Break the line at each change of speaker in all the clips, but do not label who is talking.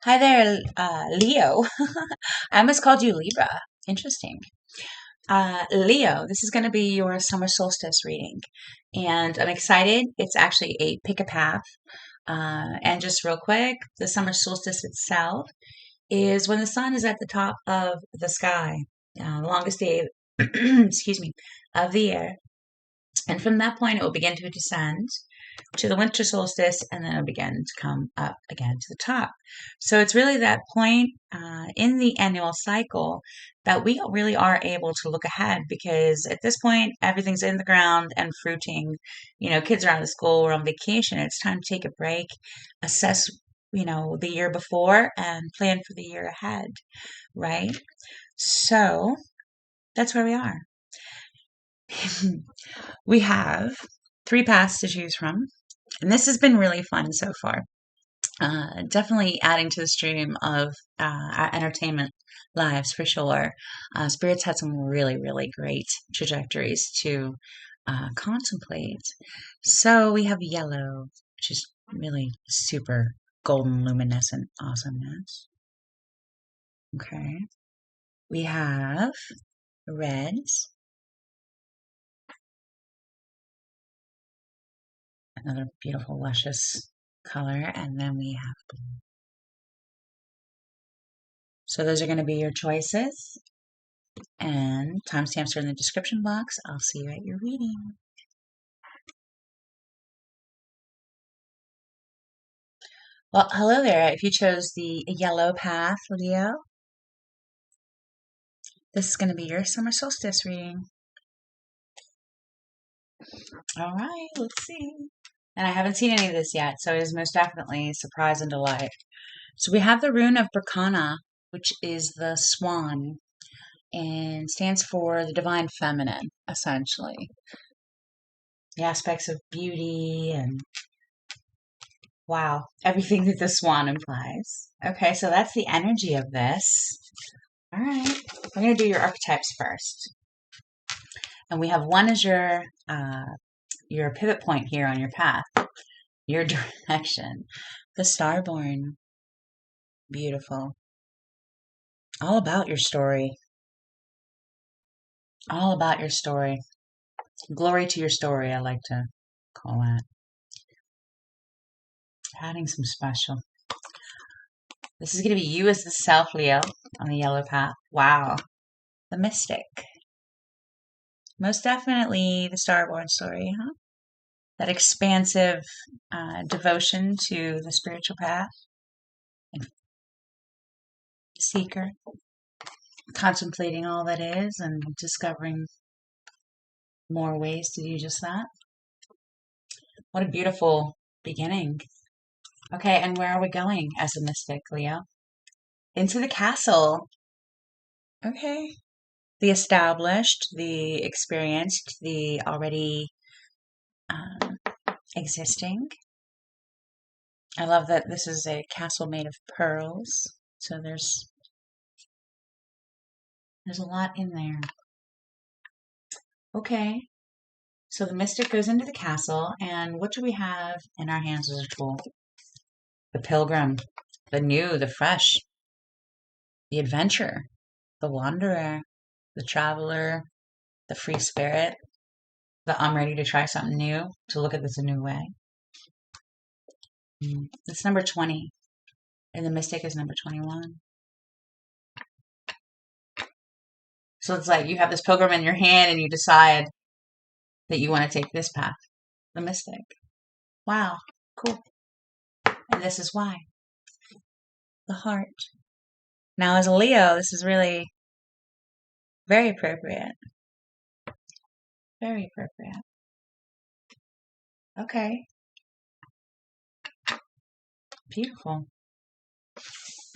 Hi there, Leo. I almost called you Libra. Interesting. Leo, this is going to be your summer solstice reading. And I'm excited. It's actually a pick a path. And just real quick, the summer solstice itself is when the sun is at the top of the sky, the longest day, excuse me, of the year. And from that point, it will begin to descend to the winter solstice and then it'll begin to come up again to the top. So it's really that point in the annual cycle that we really are able to look ahead because at this point, everything's in the ground and fruiting. Kids are out of school, we're on vacation. It's time to take a break, assess, the year before and plan for the year ahead, right? So that's where we are. We have three paths to choose from, and this has been really fun so far. Definitely adding to the stream of our entertainment lives for sure. Spirits had some really, really great trajectories to contemplate. So we have yellow, which is really super golden luminescent awesomeness. Okay. We have reds, another beautiful, luscious color, and then we have blue. So those are going to be your choices, and timestamps are in the description box. I'll see you at your reading. Well, hello there. If you chose the yellow path, Leo, this is going to be your summer solstice reading. All right, let's see. And I haven't seen any of this yet, so it is most definitely surprise and delight. So we have the rune of Berkana, which is the swan, and stands for the divine feminine, essentially. The aspects of beauty and wow, everything that the swan implies. Okay, so that's the energy of this. All right, I'm going to do your archetypes first. And we have one as your pivot point here on your path, your direction. The Starborn. Beautiful. All about your story. All about your story. Glory to your story, I like to call that. Adding some special. This is going to be you as the self, Leo, on the yellow path. Wow. The mystic. Most definitely the Starborn story, huh? That expansive devotion to the spiritual path. And seeker. Contemplating all that is and discovering more ways to do just that. What a beautiful beginning. Okay, and where are we going as a mystic, Leo? Into the castle. Okay. The established, the experienced, the already existing. I love that this is a castle made of pearls. So there's a lot in there. Okay. So the mystic goes into the castle, and what do we have in our hands as a tool? The pilgrim, the new, the fresh, the adventurer, the wanderer, the traveler, the free spirit, the I'm ready to try something new, to look at this a new way. It's number 20, and the mystic is number 21. So it's like you have this pilgrim in your hand and you decide that you want to take this path, the mystic. Wow, cool. And this is why. The heart. Now, as a Leo, this is really very appropriate. Very appropriate. Okay. Beautiful.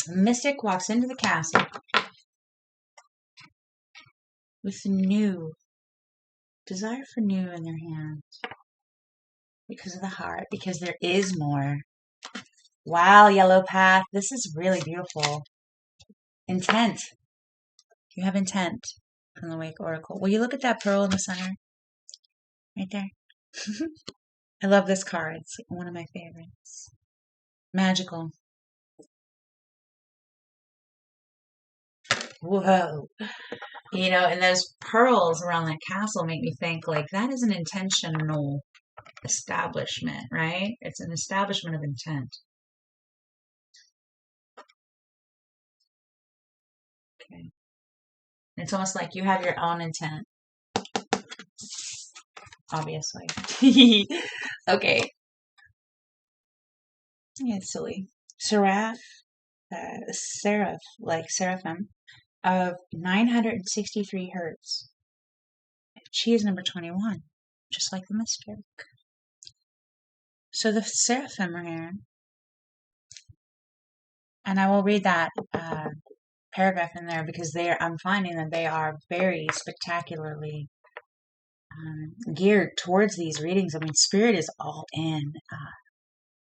The mystic walks into the castle with new, desire for new in their hands. Because of the heart, because there is more. Wow, yellow path. This is really beautiful. Intent. You have intent from the Wake Oracle. Will you look at that pearl in the center? Right there. I love this card. It's one of my favorites. Magical. whoa. And those pearls around that castle make me think like that is an intentional establishment, right? It's an establishment of intent. Okay. It's almost like you have your own intent, obviously. Okay. Yeah, it's silly. Seraph, like seraphim, of 963 hertz. She is number 21, just like the mystic. So the seraphim are here, and I will read that paragraph in there because I'm finding that they are very spectacularly geared towards these readings. I mean, Spirit is all in.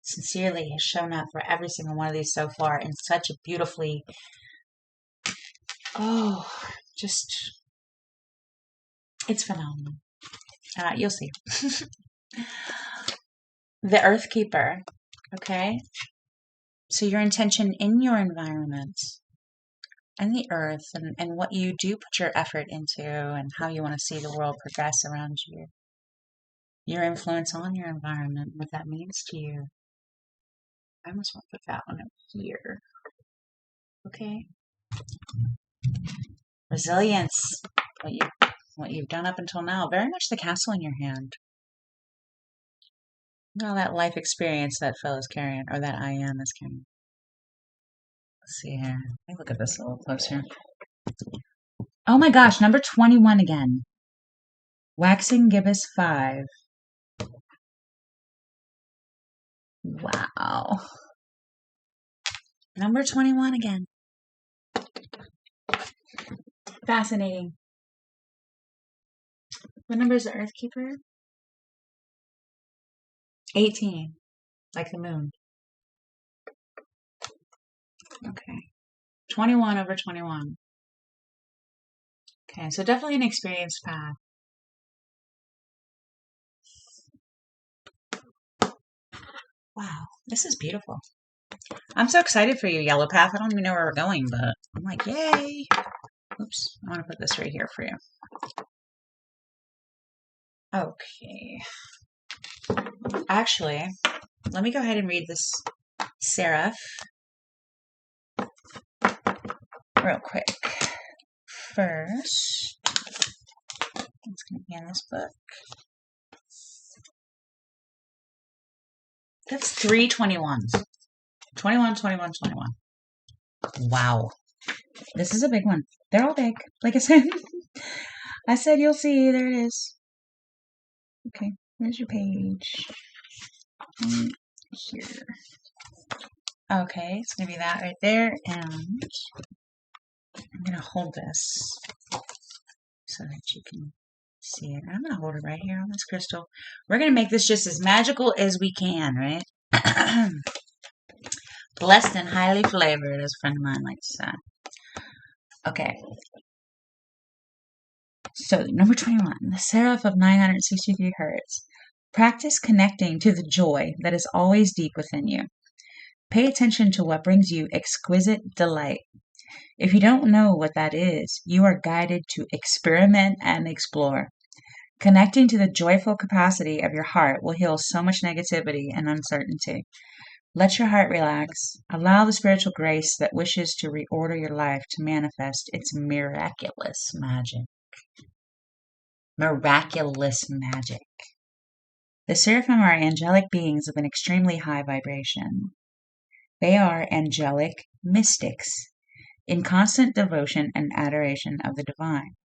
Sincerely has shown up for every single one of these so far in such a beautifully, just, it's phenomenal. You'll see. The Earth Keeper, okay? So your intention in your environment and the earth and what you do put your effort into and how you want to see the world progress around you. Your influence on your environment, what that means to you. I almost want to put that one up here. Okay. Resilience. What you've done up until now. Very much the castle in your hand. All that life experience that fellow's carrying, or that I am is carrying. Let's see here. Let me look at this a little closer. Oh my gosh, number 21 again. Waxing gibbous 5. Wow. Number 21 again. Fascinating. What number is the Earth Keeper? 18. Like the moon. Okay. 21 over 21. Okay, so definitely an experienced path. Wow, this is beautiful. I'm so excited for you, Yellow Path. I don't even know where we're going, but I'm like, yay. Oops, I want to put this right here for you. Okay. Actually, let me go ahead and read this Seraph real quick. First, it's going to be in this book. That's 3 21s. 21, 21, 21. Wow. This is a big one. They're all big. Like I said. I said you'll see. There it is. Okay. Where's your page? Here. Okay. It's going to be that right there. And I'm going to hold this so that you can see it. I'm going to hold it right here on this crystal. We're going to make this just as magical as we can, right? Blessed and highly flavored, as a friend of mine likes to say. Okay. So, number 21, the Seraph of 963 hertz. Practice connecting to the joy that is always deep within you. Pay attention to what brings you exquisite delight. If you don't know what that is, you are guided to experiment and explore. Connecting to the joyful capacity of your heart will heal so much negativity and uncertainty. Let your heart relax. Allow the spiritual grace that wishes to reorder your life to manifest its miraculous magic. Miraculous magic. The seraphim are angelic beings of an extremely high vibration. They are angelic mystics in constant devotion and adoration of the divine.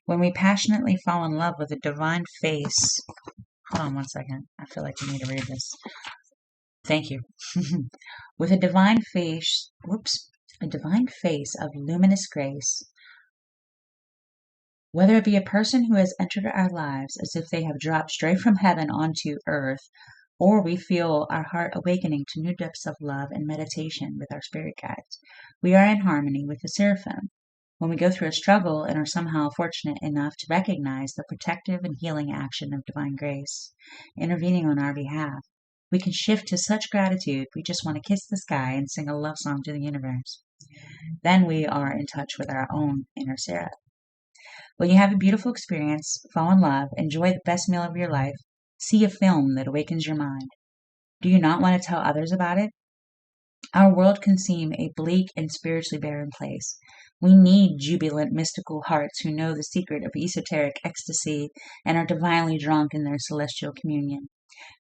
When we passionately fall in love with a divine face, hold on one second. I feel like you need to read this. Thank you. With a divine face, of luminous grace, whether it be a person who has entered our lives as if they have dropped straight from heaven onto earth, or we feel our heart awakening to new depths of love and meditation with our spirit guides, we are in harmony with the seraphim. When we go through a struggle and are somehow fortunate enough to recognize the protective and healing action of divine grace, intervening on our behalf, we can shift to such gratitude we just want to kiss the sky and sing a love song to the universe. Then we are in touch with our own inner Sarah. When you have a beautiful experience, fall in love, enjoy the best meal of your life, see a film that awakens your mind, do you not want to tell others about it? Our world can seem a bleak and spiritually barren place. We need jubilant, mystical hearts who know the secret of esoteric ecstasy and are divinely drunk in their celestial communion.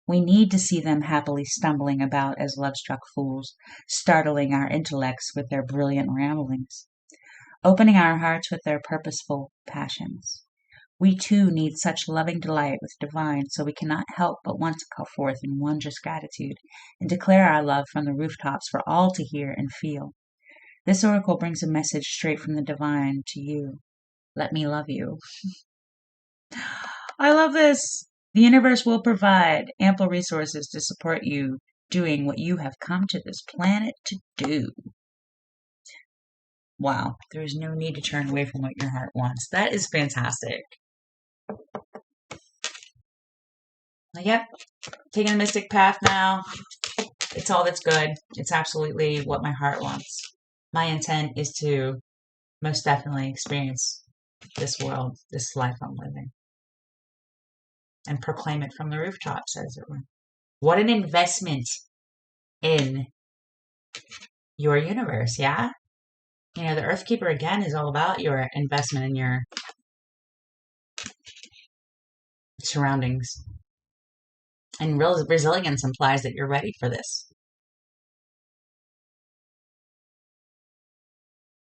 We need to see them happily stumbling about as love-struck fools, startling our intellects with their brilliant ramblings, opening our hearts with their purposeful passions. We too need such loving delight with divine, so we cannot help but want to call forth in wondrous gratitude and declare our love from the rooftops for all to hear and feel. This oracle brings a message straight from the divine to you. Let me love you. I love this. The universe will provide ample resources to support you doing what you have come to this planet to do. Wow, there is no need to turn away from what your heart wants. That is fantastic. Yep, taking a mystic path now. It's all that's good. It's absolutely what my heart wants. My intent is to most definitely experience this world, this life I'm living, and proclaim it from the rooftops, as it were. What an investment in your universe, yeah? You know, the Earthkeeper, again, is all about your investment in your surroundings. And real resilience implies that you're ready for this.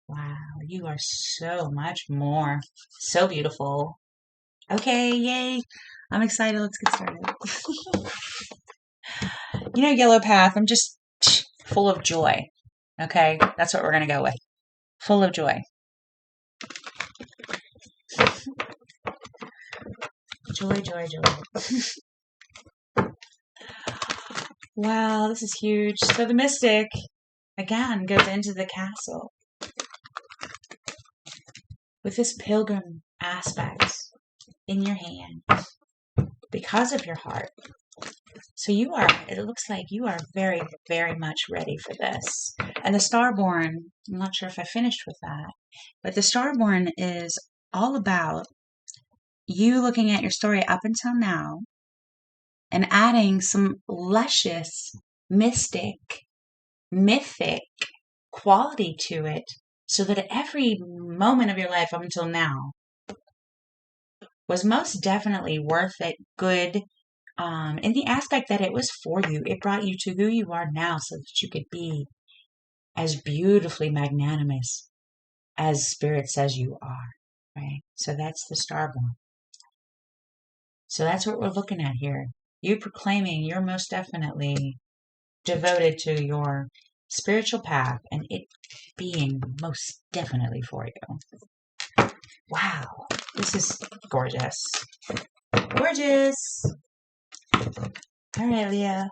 Wow, you are so much more. So beautiful. Okay, yay. I'm excited. Let's get started. You know, Yellow Path, I'm just full of joy. Okay, that's what we're going to go with. Full of joy. Joy, joy, joy. Wow, this is huge. So the mystic, again, goes into the castle with this pilgrim aspect in your hand because of your heart. So you are, it looks like you are very, very much ready for this. And the Starborn, I'm not sure if I finished with that, but the Starborn is all about you looking at your story up until now and adding some luscious, mystic, mythic quality to it so that every moment of your life up until now was most definitely worth it, good, in the aspect that it was for you. It brought you to who you are now so that you could be as beautifully magnanimous as Spirit says you are, right? So that's the Starborn. So that's what we're looking at here. You proclaiming you're most definitely devoted to your spiritual path and it being most definitely for you. Wow, this is gorgeous. Gorgeous. All right, Leah.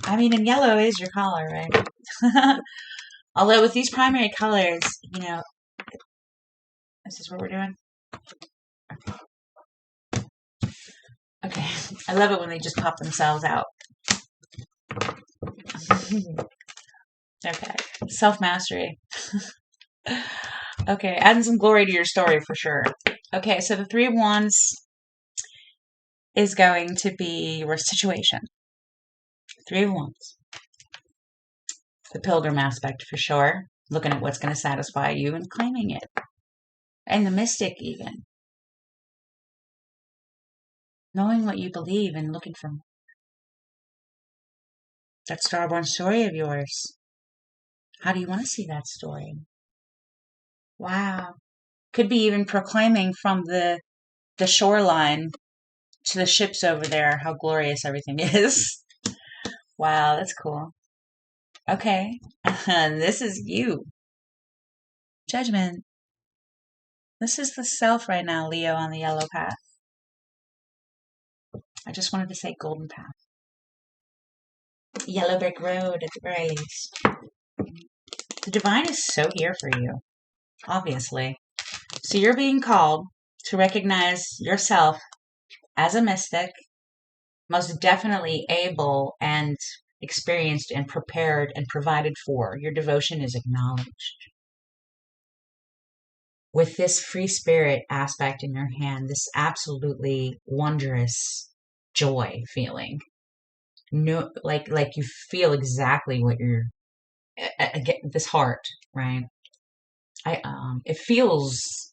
I mean, and yellow is your color, right? Although with these primary colors, you know, this is what we're doing. Okay, I love it when they just pop themselves out. Okay, self-mastery. Okay, adding some glory to your story for sure. Okay, so the Three of Wands is going to be your situation. Three of Wands. The pilgrim aspect for sure. Looking at what's going to satisfy you and claiming it. And the mystic even. Knowing what you believe and looking for that Starborn story of yours. How do you want to see that story? Wow. Could be even proclaiming from the shoreline to the ships over there how glorious everything is. Wow, that's cool. Okay. This is you. Judgment. This is the self right now, Leo, on the yellow path. I just wanted to say golden path. Yellow brick road at the very least. The divine is so here for you, obviously. So you're being called to recognize yourself as a mystic, most definitely able and experienced and prepared and provided for. Your devotion is acknowledged. With this free spirit aspect in your hand, this absolutely wondrous joy feeling. No, like you feel exactly what you're, again, this heart, right? It feels,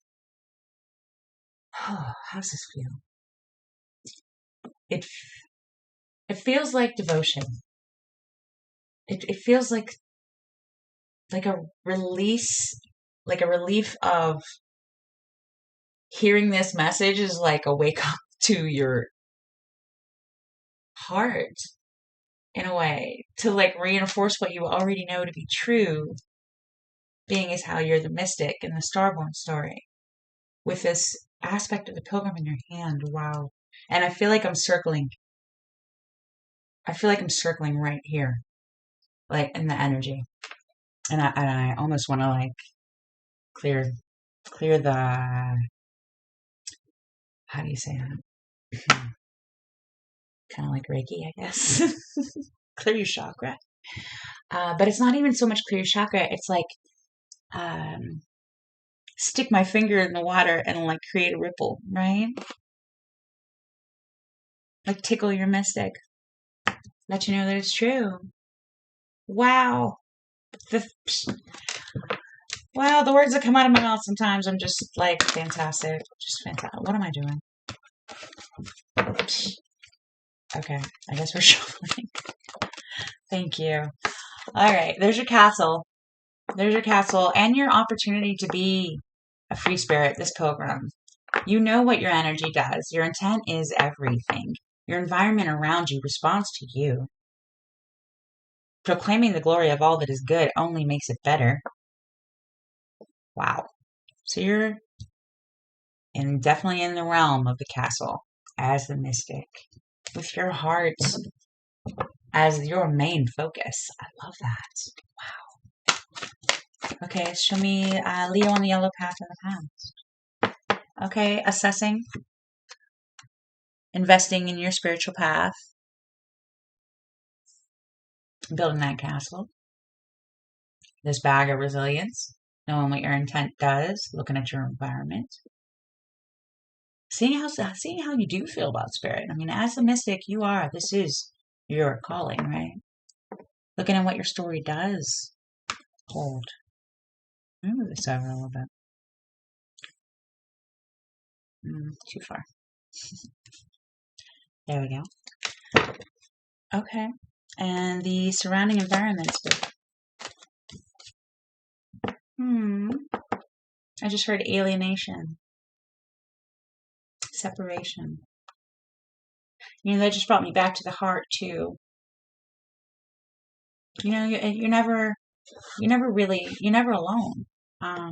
oh, how does this feel? It feels like devotion. It feels like a release, like a relief of hearing this message is like a wake up to your heart in a way, to like reinforce what you already know to be true, being as how you're the mystic in the Starborn story with this aspect of the pilgrim in your hand. Wow. And I feel like I'm circling right here, like in the energy. And I almost want to like clear the, how do you say that? Kind of like Reiki, I guess. Clear your chakra. But it's not even so much clear your chakra. It's like, stick my finger in the water and like create a ripple, right? Like tickle your mystic. Let you know that it's true. Wow. Wow, the words that come out of my mouth sometimes, I'm just like, fantastic. Just fantastic. What am I doing? Okay, I guess we're shuffling. Thank you. All right, there's your castle. There's your castle and your opportunity to be a free spirit, this pilgrim. You know what your energy does. Your intent is everything. Your environment around you responds to you. Proclaiming the glory of all that is good only makes it better. Wow. So you're definitely in the realm of the castle as the mystic, with your heart as your main focus. I love that. Wow. Okay, show me Leo on the yellow path in the past. Okay, assessing, investing in your spiritual path, building that castle. This bag of resilience, knowing what your intent does, looking at your environment. Seeing how you do feel about spirit. I mean, as the mystic, this is your calling, right? Looking at what your story does hold. Move this over a little bit. Too far. There we go. Okay. And the surrounding environment. I just heard alienation. Separation. That just brought me back to the heart too. You're never alone. I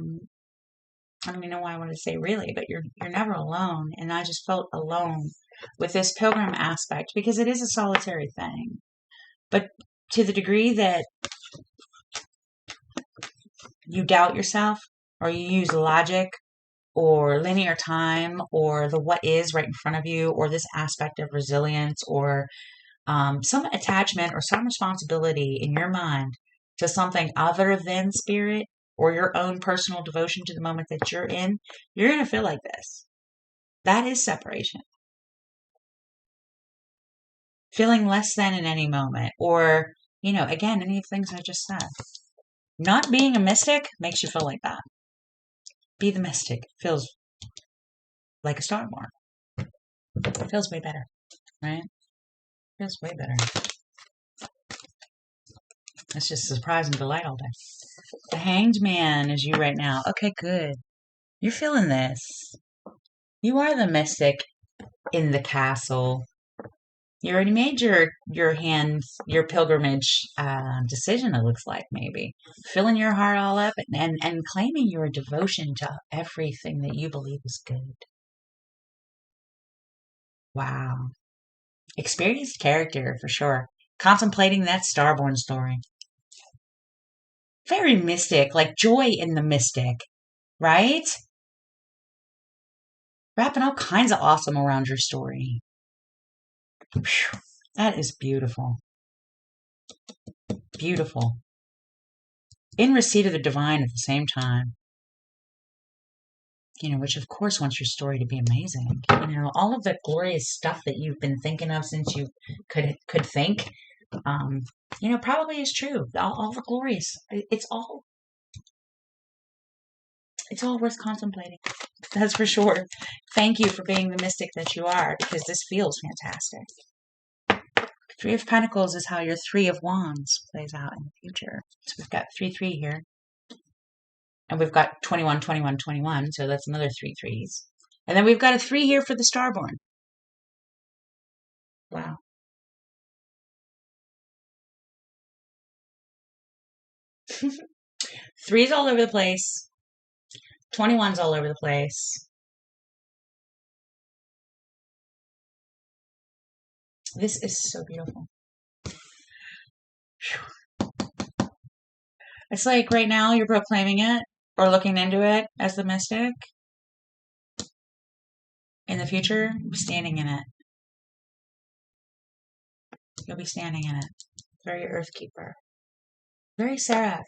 don't even know why I wanted to say really, but you're never alone. And I just felt alone with this pilgrim aspect because it is a solitary thing. But to the degree that you doubt yourself or you use logic or linear time or the what is right in front of you or this aspect of resilience or some attachment or some responsibility in your mind to something other than spirit or your own personal devotion to the moment that you're in, you're going to feel like this. That is separation. Feeling less than in any moment or, again, any of the things I just said. Not being a mystic makes you feel like that. Be the mystic. Feels like a Starborn. Feels way better, right? Feels way better. It's just surprise and delight all day. The Hanged Man is you right now. Okay, good. You're feeling this. You are the mystic in the castle. You already made your pilgrimage decision, it looks like, maybe. Filling your heart all up and claiming your devotion to everything that you believe is good. Wow. Experienced character, for sure. Contemplating that Starborn story. Very mystic, like joy in the mystic, right? Wrapping all kinds of awesome around your story. Whew, that is beautiful. beautiful. In receipt of the divine at the same time. Which of course wants your story to be amazing. All of the glorious stuff that you've been thinking of since you could think, probably is true. All the glorious, it's all worth contemplating. That's for sure. Thank you for being the mystic that you are, because this feels fantastic. Three of Pentacles is how your Three of Wands plays out in the future. So we've got 3-3 here. And we've got 21, 21, 21. So that's another 3 threes. And then we've got a 3 here for the Starborn. Wow. Threes all over the place. 21's all over the place. This is so beautiful. It's like right now you're proclaiming it or looking into it as the mystic. In the future, standing in it. You'll be standing in it. Very earth keeper. Very seraph,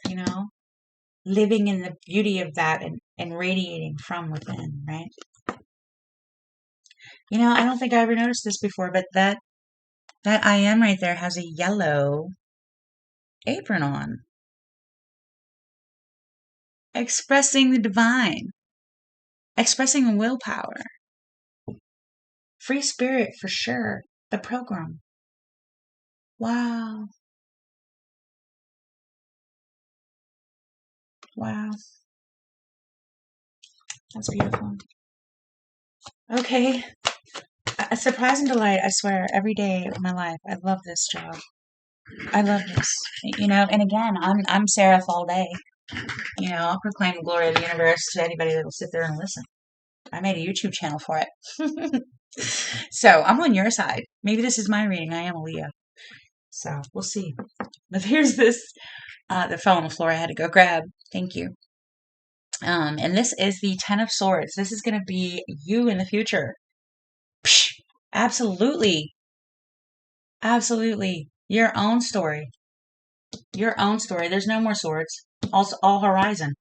living in the beauty of that and radiating from within, right? I don't think I ever noticed this before, but that I am right there has a yellow apron on. Expressing the divine. Expressing willpower. Free spirit for sure. The program. Wow. Wow. That's beautiful. Okay. A surprise and delight, I swear, every day of my life. I love this job. I love this. And again, I'm seraph all day. I'll proclaim the glory of the universe to anybody that will sit there and listen. I made a YouTube channel for it. So I'm on your side. Maybe this is my reading. I am a Leo. So we'll see. But here's this. That fell on the floor. I had to go grab. Thank you. And this is the 10 of Swords. This is going to be you in the future. Psh, absolutely. Absolutely. Your own story. Your own story. There's no more swords. All horizon.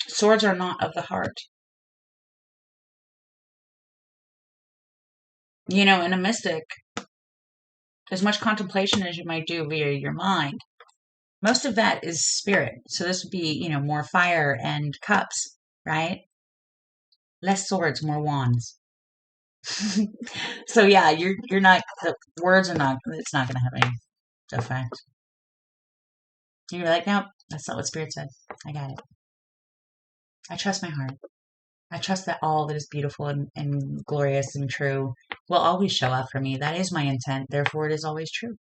Swords are not of the heart. In a mystic, as much contemplation as you might do via your mind, most of that is spirit. So this would be, more fire and cups, right? Less swords, more wands. So yeah, you're not, the words are not, it's not going to have any effect. You're like, nope, that's not what spirit said. I got it. I trust my heart. I trust that all that is beautiful and glorious and true will always show up for me. That is my intent. Therefore, it is always true.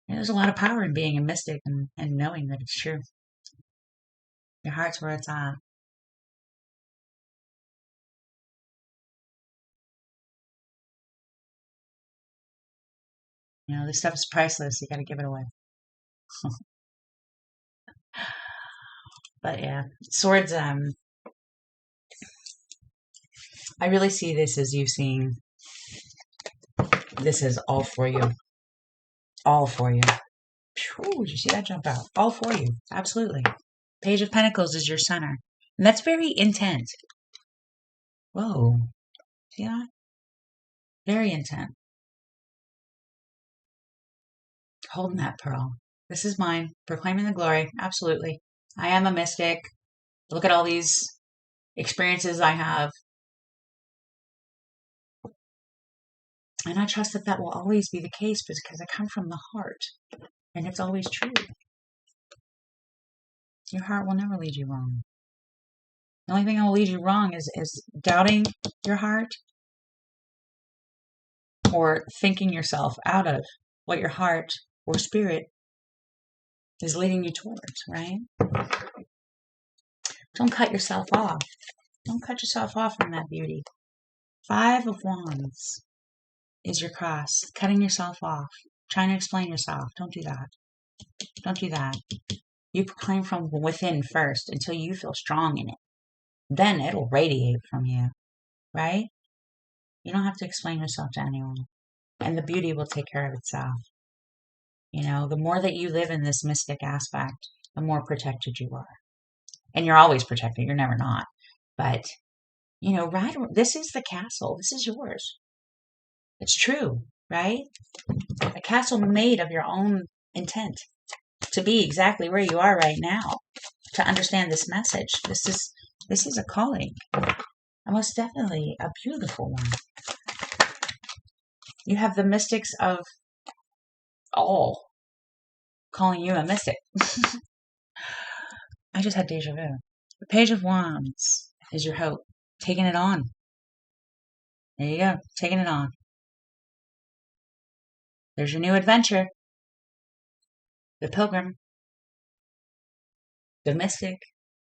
And there's a lot of power in being a mystic and knowing that it's true. Your heart's where it's at. This stuff is priceless. You got to give it away. But yeah, swords. I really see this as you seeing. This is all for you. All for you. Did you see that jump out? All for you. Absolutely. Page of Pentacles is your center. And that's very intent. Whoa. See that? Very intent. Holding that pearl. This is mine. Proclaiming the glory. Absolutely. I am a mystic. Look at all these experiences I have. And I trust that will always be the case because I come from the heart. And it's always true. Your heart will never lead you wrong. The only thing that will lead you wrong is doubting your heart or thinking yourself out of what your heart or spirit is leading you towards, right? Don't cut yourself off. Don't cut yourself off from that beauty. 5 of Wands is your cross. Cutting yourself off. Trying to explain yourself. Don't do that. Don't do that. You proclaim from within first until you feel strong in it. Then it'll radiate from you, right? You don't have to explain yourself to anyone. And the beauty will take care of itself. The more that you live in this mystic aspect, the more protected you are. And you're always protected. You're never not. But, right, this is the castle. This is yours. It's true, right? A castle made of your own intent to be exactly where you are right now, to understand this message. This is a calling. Most definitely a beautiful one. You have the mystics of all calling you a mystic. I just had deja vu. The Page of Wands is your hope. Taking it on. There you go. Taking it on. There's your new adventure. The Pilgrim. The Mystic.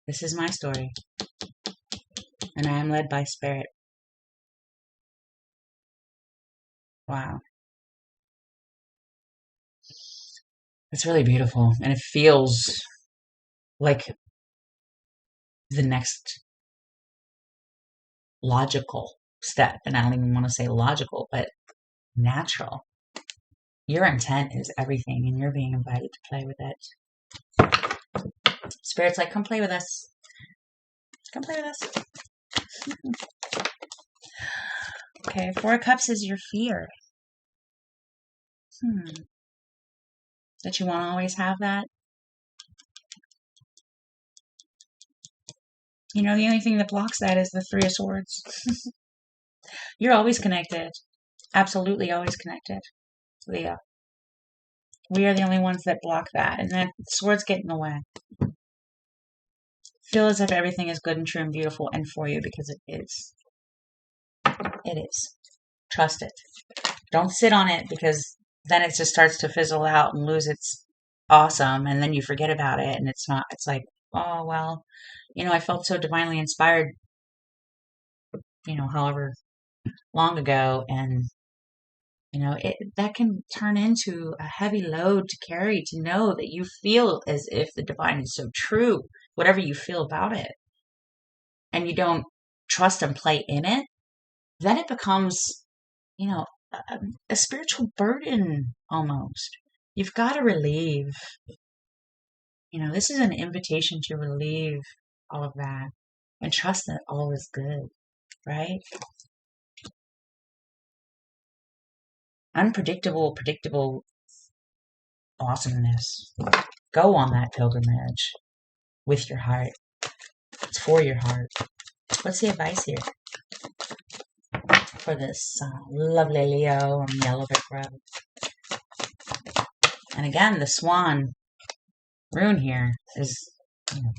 This is my story. And I am led by Spirit. Wow. It's really beautiful. And it feels like the next logical step. And I don't even want to say logical, but natural. Your intent is everything, and you're being invited to play with it. Spirit's like, come play with us. Come play with us. Okay, Four of Cups is your fear. That you want to always have that. The only thing that blocks that is the Three of Swords. You're always connected. Absolutely always connected, Leo. We are the only ones that block that, and then swords get in the way. Feel as if everything is good and true and beautiful and for you, because it is. It is. Trust it. Don't sit on it, because then it just starts to fizzle out and lose its awesome, and then you forget about it, and it's not. It's like, oh, well, I felt so divinely inspired, however long ago, and that can turn into a heavy load to carry, to know that you feel as if the divine is so true, whatever you feel about it, and you don't trust and play in it, then it becomes, a spiritual burden almost. You've got to relieve. This is an invitation to relieve all of that and trust that all is good, right? Unpredictable, predictable awesomeness. Go on that pilgrimage with your heart. It's for your heart. What's the advice here for this lovely Leo on the Yellow Brick Road? And again, the swan rune here is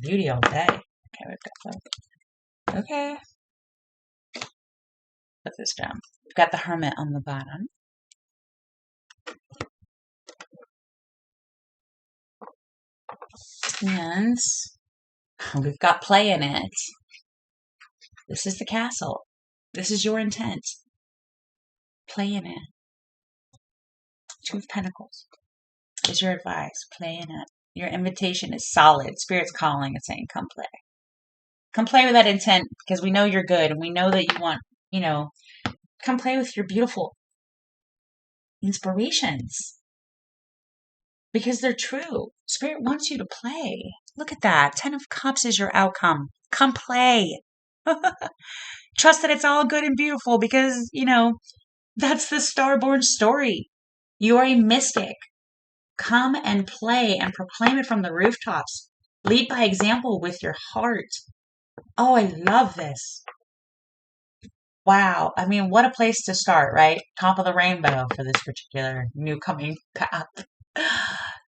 beauty all day. Okay, we've got that. Okay. Put this down. We've got the Hermit on the bottom. And we've got play in it. This is the castle. This is your intent. Play in it. Two of Pentacles is your advice. Play in it. Your invitation is solid. Spirit's calling and saying, come play. Come play with that intent, because we know you're good, and we know that you want, come play with your beautiful inspirations, because they're true. Spirit wants you to play. Look at that. 10 of Cups is your outcome. Come play. Trust that it's all good and beautiful, because, that's the Starborn story. You are a mystic. Come and play and proclaim it from the rooftops. Lead by example with your heart. Oh, I love this. Wow. I mean, what a place to start, right? Top of the rainbow for this particular new coming path.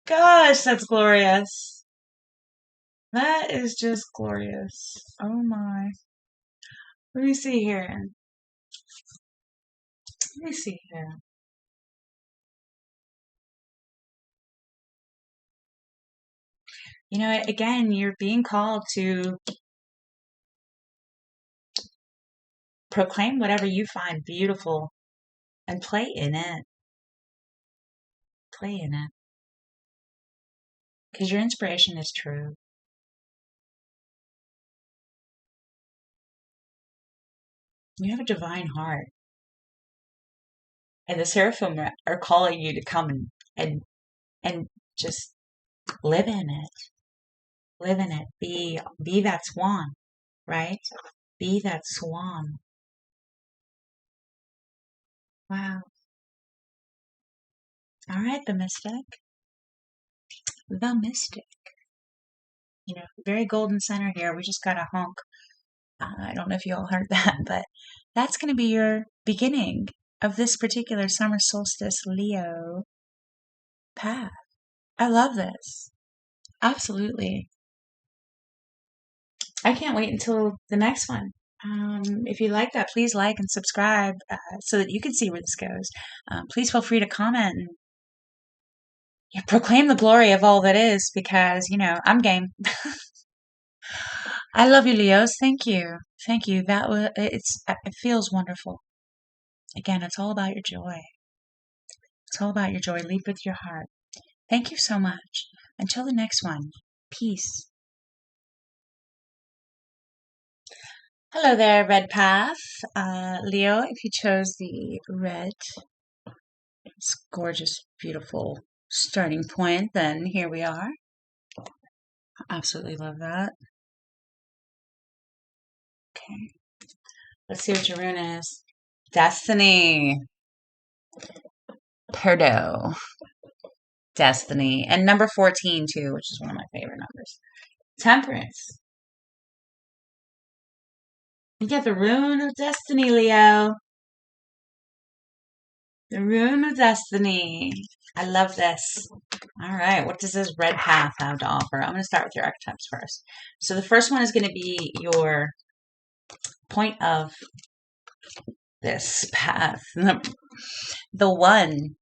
Gosh, that's glorious. That is just glorious. Oh my. Let me see here. Let me see here. Again, you're being called to proclaim whatever you find beautiful and play in it. Play in it. Because your inspiration is true. You have a divine heart. And the seraphim are calling you to come and and just live in it. Live in it. Be that swan, right? Be that swan. Wow. All right, the mystic. The mystic. Very golden center here. We just got a honk. I don't know if you all heard that, but that's going to be your beginning of this particular summer solstice Leo path. I love this. Absolutely. I can't wait until the next one. If you like that, please like and subscribe so that you can see where this goes. Please feel free to comment and proclaim the glory of all that is because, I'm game. I love you, Leos. Thank you. Thank you. It feels wonderful. Again, it's all about your joy. It's all about your joy. Lead with your heart. Thank you so much. Until the next one. Peace. Hello there, Red Path. Leo, if you chose the red, it's gorgeous, beautiful starting point, then here we are. Absolutely love that. Okay. Let's see what your rune is. Destiny. Perdo. Destiny. And number 14, too, which is one of my favorite numbers. Temperance. You get the rune of destiny, Leo. The rune of destiny. I love this. All right. What does this red path have to offer? I'm going to start with your archetypes first. So the first one is going to be your point of this path. The one.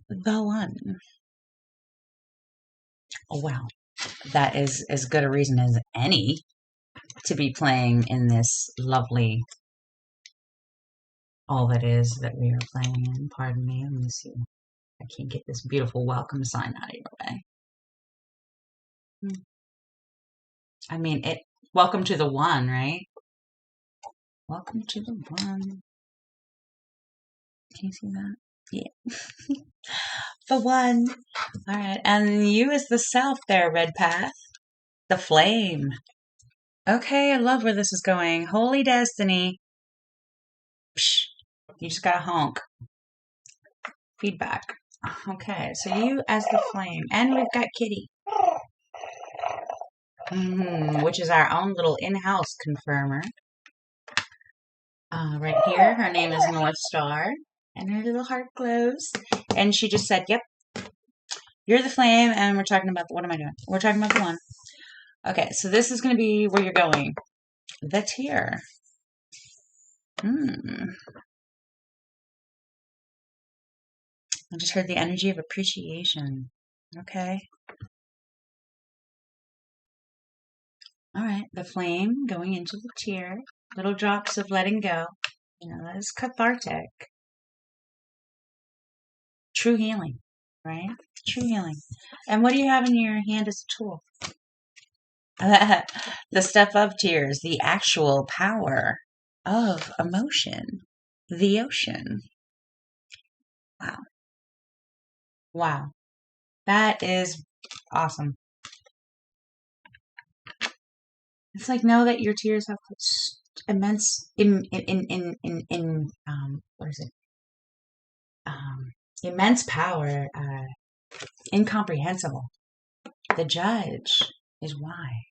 The one. Oh, wow. That is as good a reason as any to be playing in this lovely all that is that we are playing in. Pardon me. Let me see. I can't get this beautiful welcome sign out of your way. I mean, welcome to the one, right? Welcome to the one. Can you see that? Yeah. The one. All right. And you is the self there, Red Path. The flame. Okay, I love where this is going. Holy destiny. Psh, you just got a honk. Feedback. Okay, so you as the flame. And we've got Kitty. Which is our own little in-house confirmer. Right here, her name is North Star. And her little heart glows. And she just said, yep, you're the flame. And we're talking about, what am I doing? We're talking about the one. Okay, so this is going to be where you're going. The tear. I just heard the energy of appreciation. Okay. All right, the flame going into the tear. Little drops of letting go. That is cathartic. True healing, right? True healing. And what do you have in your hand as a tool? The stuff of tears, the actual power of emotion, the ocean. Wow. Wow. That is awesome. It's like know that your tears have immense what is it? Immense power, incomprehensible. The judge is why.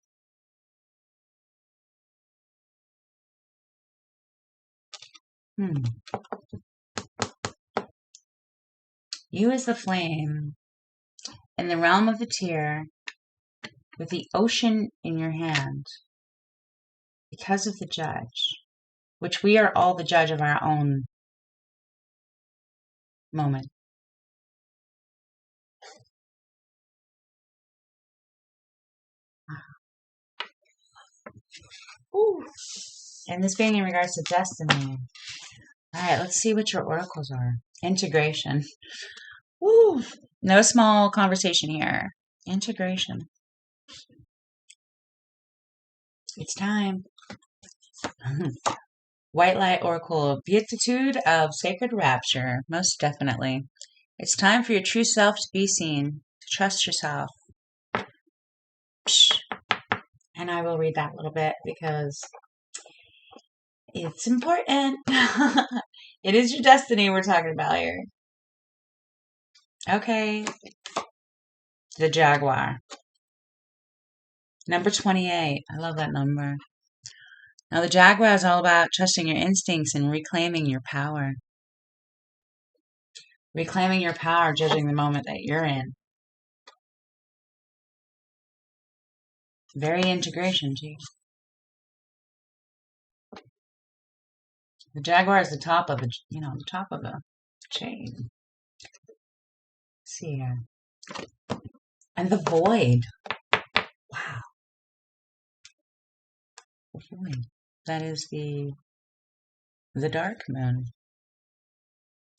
You as the flame in the realm of the tear with the ocean in your hand because of the judge, which we are all the judge of our own moment. Ooh. And this being in regards to destiny. All right, let's see what your oracles are. Integration. Ooh. No small conversation here. Integration. It's time. White light oracle. Beatitude of sacred rapture. Most definitely. It's time for your true self to be seen, to trust yourself. Psh. And I will read that a little bit because it's important. It is your destiny we're talking about here. Okay. The Jaguar. Number 28. I love that number. Now, the Jaguar is all about trusting your instincts and reclaiming your power. Reclaiming your power, judging the moment that you're in. Very integration, too. The Jaguar is the top of the top of a chain. Let's see here. And the Void. Wow. The Void. That is the dark moon.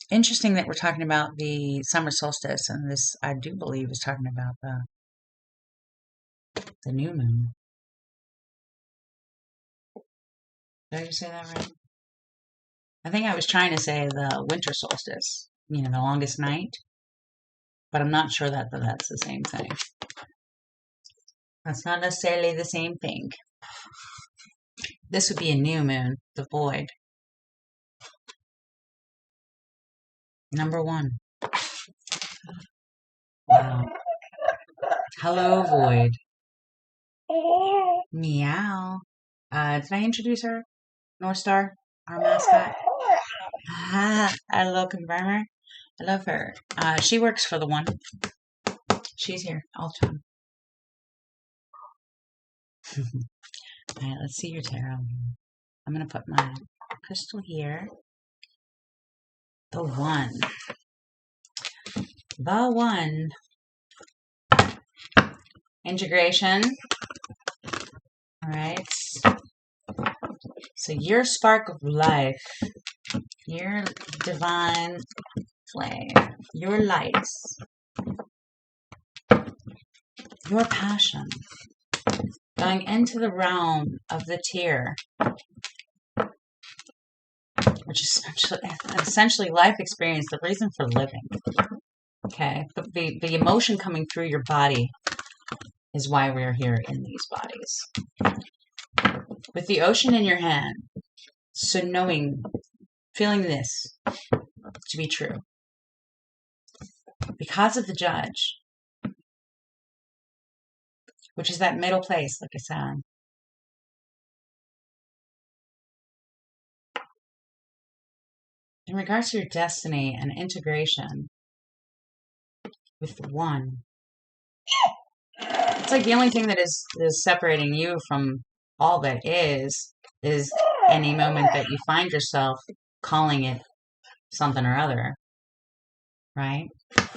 Interesting that we're talking about the summer solstice, and this, I do believe, is talking about the new moon. Did I just say that right? I think I was trying to say the winter solstice, the longest night, but I'm not sure that that's the same thing. That's not necessarily the same thing. This would be a new moon, the Void. Number 1. Wow. Hello, Void. Meow. Did I introduce her? North Star, our mascot. Our little confirmer. I love her. She works for the One. She's here all the time. All right, let's see your tarot. I'm going to put my crystal here. The One. The One. Integration. All right. So your spark of life, your divine flame, your lights, your passion, going into the realm of the tear, which is essentially life experience, the reason for living. Okay, the emotion coming through your body is why we're here in these bodies. With the ocean in your hand, so feeling this to be true. Because of the Judge, which is that middle place, like I said. In regards to your destiny and integration with the One, it's like the only thing that is separating you from all that is any moment that you find yourself calling it something or other, right?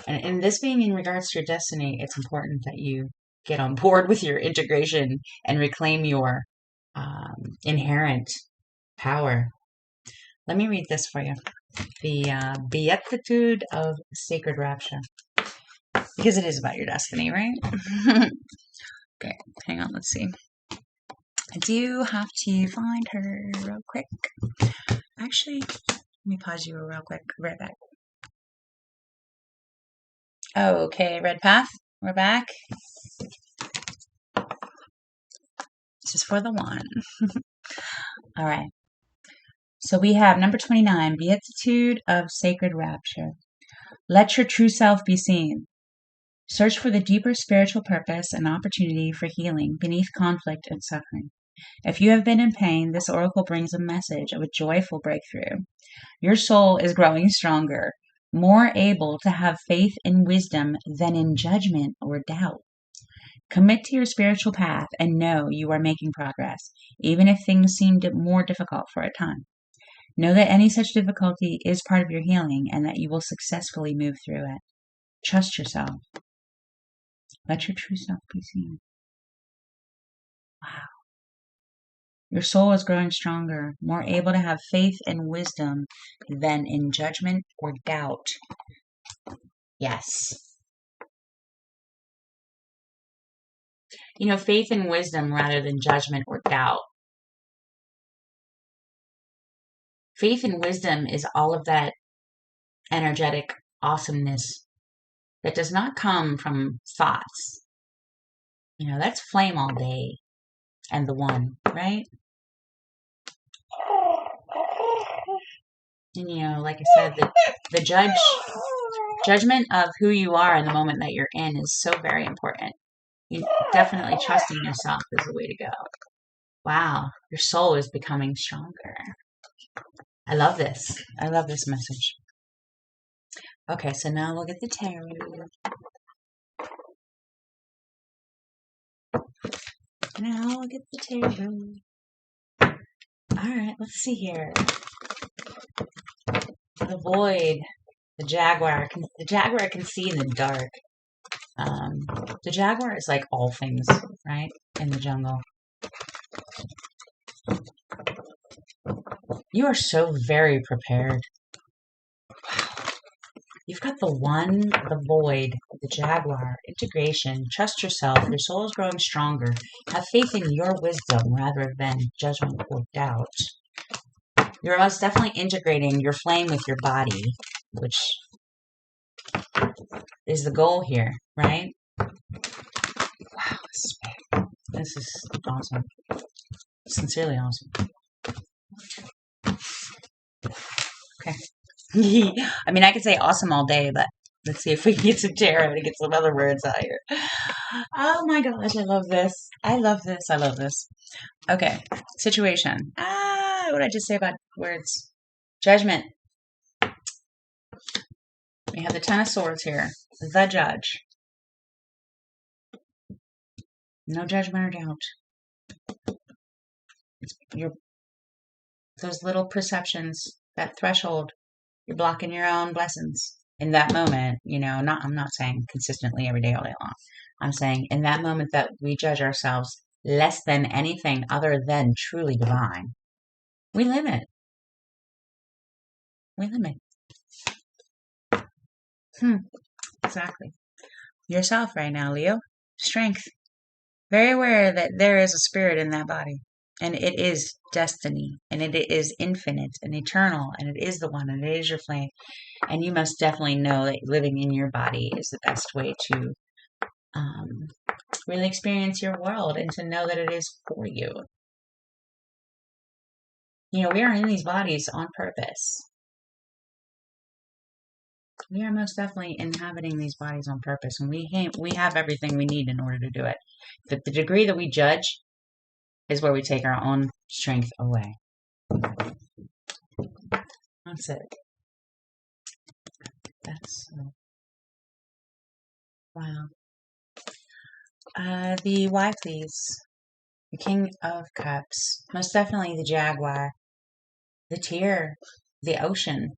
And in this being in regards to your destiny, it's important that you get on board with your integration and reclaim your inherent power. Let me read this for you. The Beatitude of Sacred Rapture. Because it is about your destiny, right? Okay, hang on, let's see. I do have to find her real quick. Actually, let me pause you real quick. Right back. Okay, Red Path, we're back. This is for the One. All right. So we have number 29, Beatitude of Sacred Rapture. Let your true self be seen. Search for the deeper spiritual purpose and opportunity for healing beneath conflict and suffering. If you have been in pain, this oracle brings a message of a joyful breakthrough. Your soul is growing stronger, more able to have faith and wisdom than in judgment or doubt. Commit to your spiritual path and know you are making progress, even if things seem more difficult for a time. Know that any such difficulty is part of your healing and that you will successfully move through it. Trust yourself. Let your true self be seen. Wow. Your soul is growing stronger, more able to have faith and wisdom than in judgment or doubt. Yes. Faith and wisdom rather than judgment or doubt. Faith and wisdom is all of that energetic awesomeness that does not come from thoughts. That's flame all day and the one, right? And like I said, the judgment of who you are in the moment that you're in is so very important. You definitely trusting yourself is the way to go. Wow, your soul is becoming stronger. I love this. I love this message. Okay, so now we'll get the tarot. Now we'll get the tarot. All right, let's see here. The void. The jaguar. The jaguar can see in the dark. The jaguar is like all things, right? In the jungle. You are so very prepared. Wow. You've got the one, the void, the jaguar, integration, trust yourself, your soul is growing stronger. Have faith in your wisdom rather than judgment or doubt. You're most definitely integrating your flame with your body, which is the goal here, right? Wow, this is awesome. Sincerely awesome. Okay. I mean, I could say awesome all day, but let's see if we can get some tarot to get some other words out here. Oh my gosh, I love this. I love this. I love this. Okay, situation. What did I just say about words? Judgment. We have the Ten of Swords here. The Judge. No judgment or doubt. Those little perceptions, that threshold, you're blocking your own blessings in that moment. I'm not saying consistently every day, all day long. I'm saying in that moment that we judge ourselves less than anything other than truly divine, we limit. We limit. Exactly. Yourself right now, Leo. Strength. Very aware that there is a spirit in that body. And it is destiny. And it is infinite and eternal. And it is the one. And it is your flame. And you must definitely know that living in your body is the best way to really experience your world and to know that it is for you. We are in these bodies on purpose. We are most definitely inhabiting these bodies on purpose, and we have everything we need in order to do it. But the degree that we judge is where we take our own strength away. That's it. Wow. The why, please. The King of Cups. Most definitely the Jaguar. The Tear. The Ocean.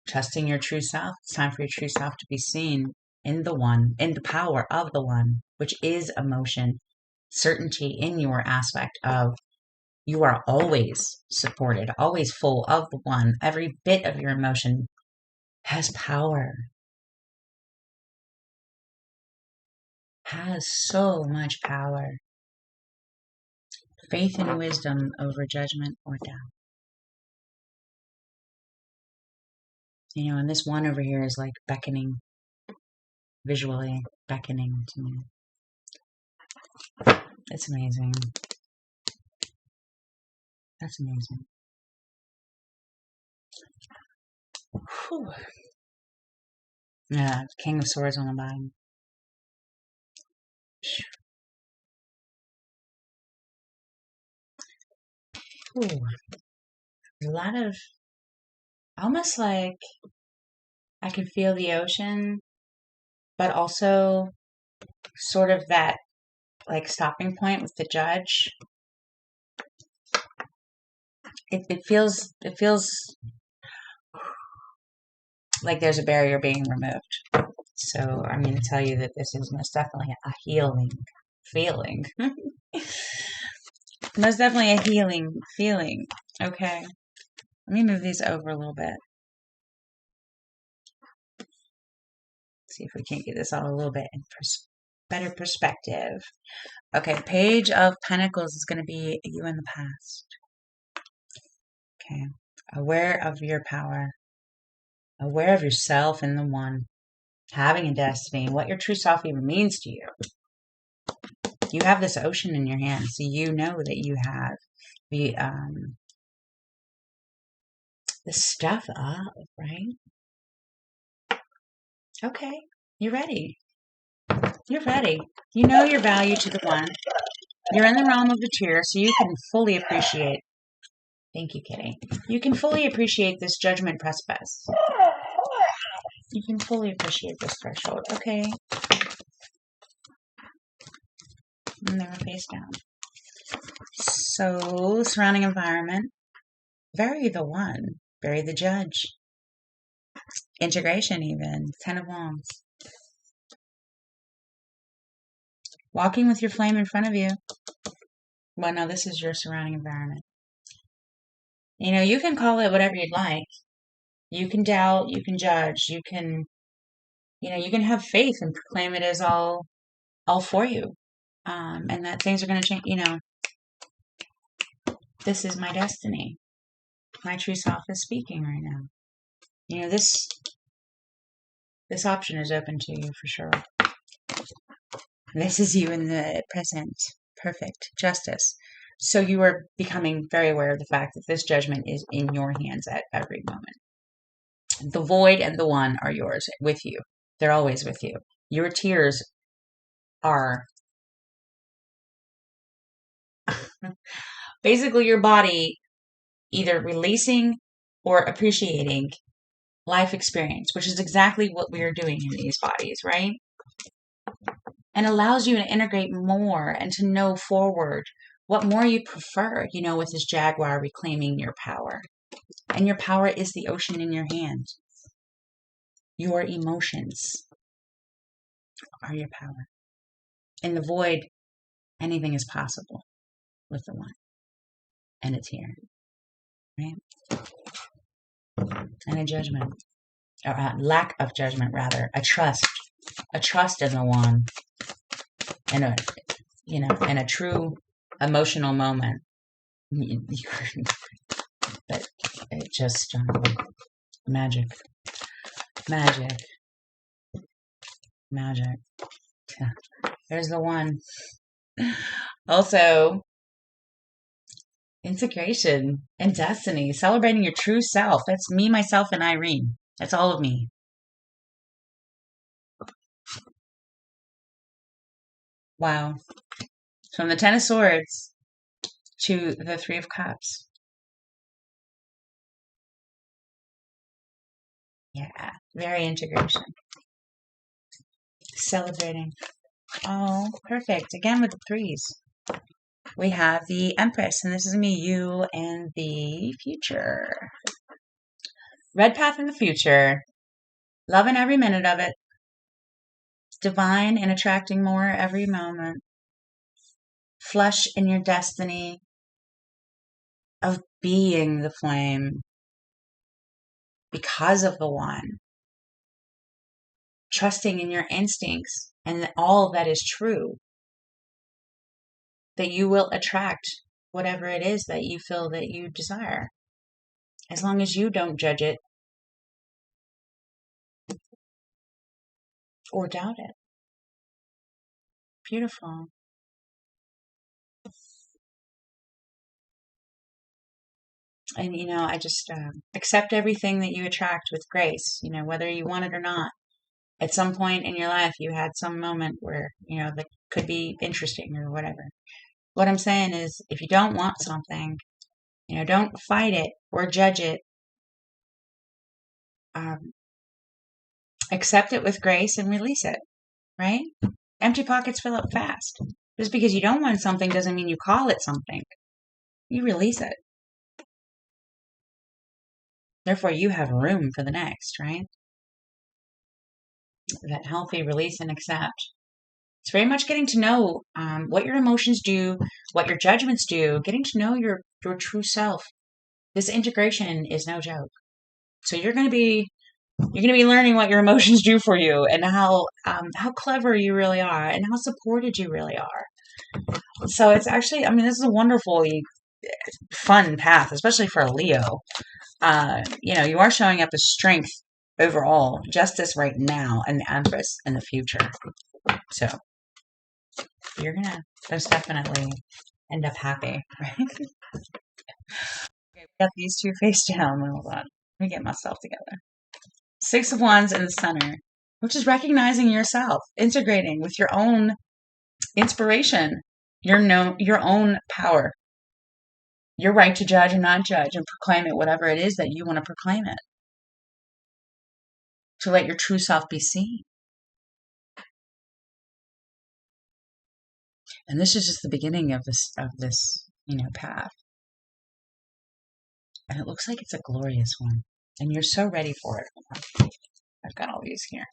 Trusting your true self. It's time for your true self to be seen in the one, in the power of the one, which is emotion. Certainty in your aspect of you are always supported, always full of the one. Every bit of your emotion has power. Has so much power. Faith and wisdom over judgment or doubt. And this one over here is like beckoning, visually beckoning to me. It's amazing. That's amazing. Whew. Yeah, King of Swords on the bottom. Ooh. A lot of, almost like I can feel the ocean, but also sort of that like stopping point with the judge. It feels like there's a barrier being removed. So I'm going to tell you that this is most definitely a healing feeling. Most definitely a healing feeling. Okay. Let me move these over a little bit. See if we can't get this all a little bit in better perspective. Okay, Page of Pentacles is going to be you in the past. Okay. Aware of your power. aware of yourself and the one, having a destiny, what your true self even means to you. You have this ocean in your hands, so you know that you have the stuff up, right? Okay, you're ready. You're ready. You know your value to the one. You're in the realm of the tier, so you can fully appreciate. Thank you, Kitty. You can fully appreciate this judgment precipice. You can fully appreciate this threshold. Okay. And they were face down. So, surrounding environment. Bury the one. Bury the judge. Integration, even. 10 of Wands. Walking with your flame in front of you. Well, no, this is your surrounding environment. You know, you can call it whatever you'd like. You can doubt, you can judge, you can have faith and proclaim it as all for you. And that things are going to change. This is my destiny. My true self is speaking right now. This option is open to you for sure. This is you in the present. Perfect. Justice. So you are becoming very aware of the fact that this judgment is in your hands at every moment. The void and the one are yours, with you. They're always with you. Your tears are basically your body either releasing or appreciating life experience, which is exactly what we are doing in these bodies, right? And allows you to integrate more and to know forward what more you prefer, with this jaguar reclaiming your power. And your power is the ocean in your hand. Your emotions are your power. In the void, anything is possible with the one. And it's here. Right? And a judgment. Or a lack of judgment, rather. A trust in the one. And in a true emotional moment. But it just magic. There's the one. Also, integration and destiny, celebrating your true self. That's me, myself, and Irene. That's all of me. Wow. From the Ten of Swords to the Three of Cups. Yeah, very integration. Celebrating. Oh, perfect. Again with the threes. We have the Empress, and this is me, you, and the future. Red path in the future. Loving every minute of it. Divine and attracting more every moment. Flush in your destiny of being the flame because of the one. Trusting in your instincts and all that is true. That you will attract whatever it is that you feel that you desire. As long as you don't judge it or doubt it. Beautiful. And, I just accept everything that you attract with grace, whether you want it or not. At some point in your life, you had some moment where, that could be interesting or whatever. What I'm saying is, if you don't want something, don't fight it or judge it. Accept it with grace and release it, right? Empty pockets fill up fast. Just because you don't want something doesn't mean you call it something. You release it. Therefore, you have room for the next, right? That healthy release and accept. It's very much getting to know what your emotions do, what your judgments do, getting to know your true self. This integration is no joke. So you're going to be learning what your emotions do for you and how clever you really are and how supported you really are. So it's actually, this is a wonderfully fun path, especially for a Leo. You are showing up as strength overall, justice right now, and the Empress in the future. So you're gonna most definitely end up happy, right? Okay, we got these two face down. Hold on. Let me get myself together. Six of Wands in the center, which is recognizing yourself, integrating with your own inspiration, your own power, your right to judge and not judge and proclaim it, whatever it is that you want to proclaim it. To let your true self be seen. And this is just the beginning of this, path. And it looks like it's a glorious one. And you're so ready for it. I've got all these here.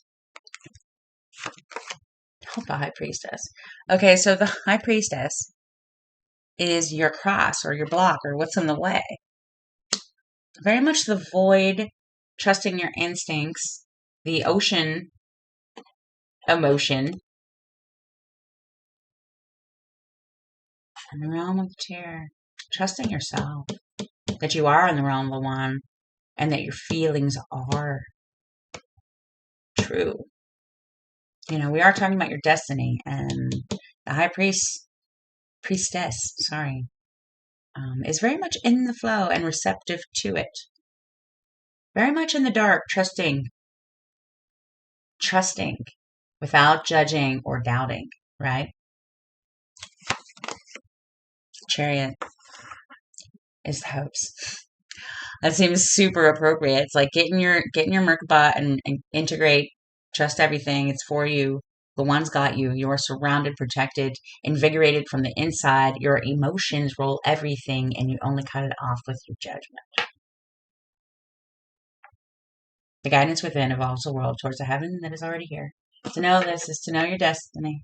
Oh, the High Priestess. Okay, so the High Priestess is your cross or your block or what's in the way. Very much the void, trusting your instincts, the ocean emotion, and the realm of the chair. Trusting yourself, that you are in the realm of the one, and that your feelings are true. We are talking about your destiny, and the High Priestess, is very much in the flow and receptive to it. Very much in the dark, trusting without judging or doubting, right? Chariot is the hopes. That seems super appropriate. It's like get in your Merkaba and integrate, trust everything. It's for you. The one's got you. You are surrounded, protected, invigorated from the inside. Your emotions roll everything, and you only cut it off with your judgment. The guidance within evolves the world towards a heaven that is already here. To know this is to know your destiny.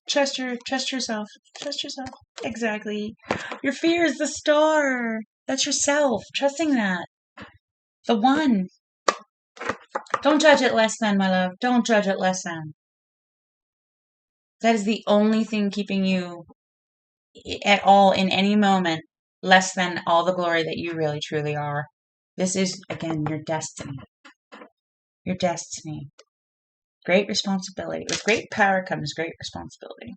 Trust yourself. Trust yourself. Exactly. Your fear is the star. That's yourself. Trusting that. The one. Don't judge it less than, my love. Don't judge it less than. That is the only thing keeping you at all in any moment less than all the glory that you really truly are. This is, again, your destiny. Your destiny. Great responsibility. With great power comes great responsibility.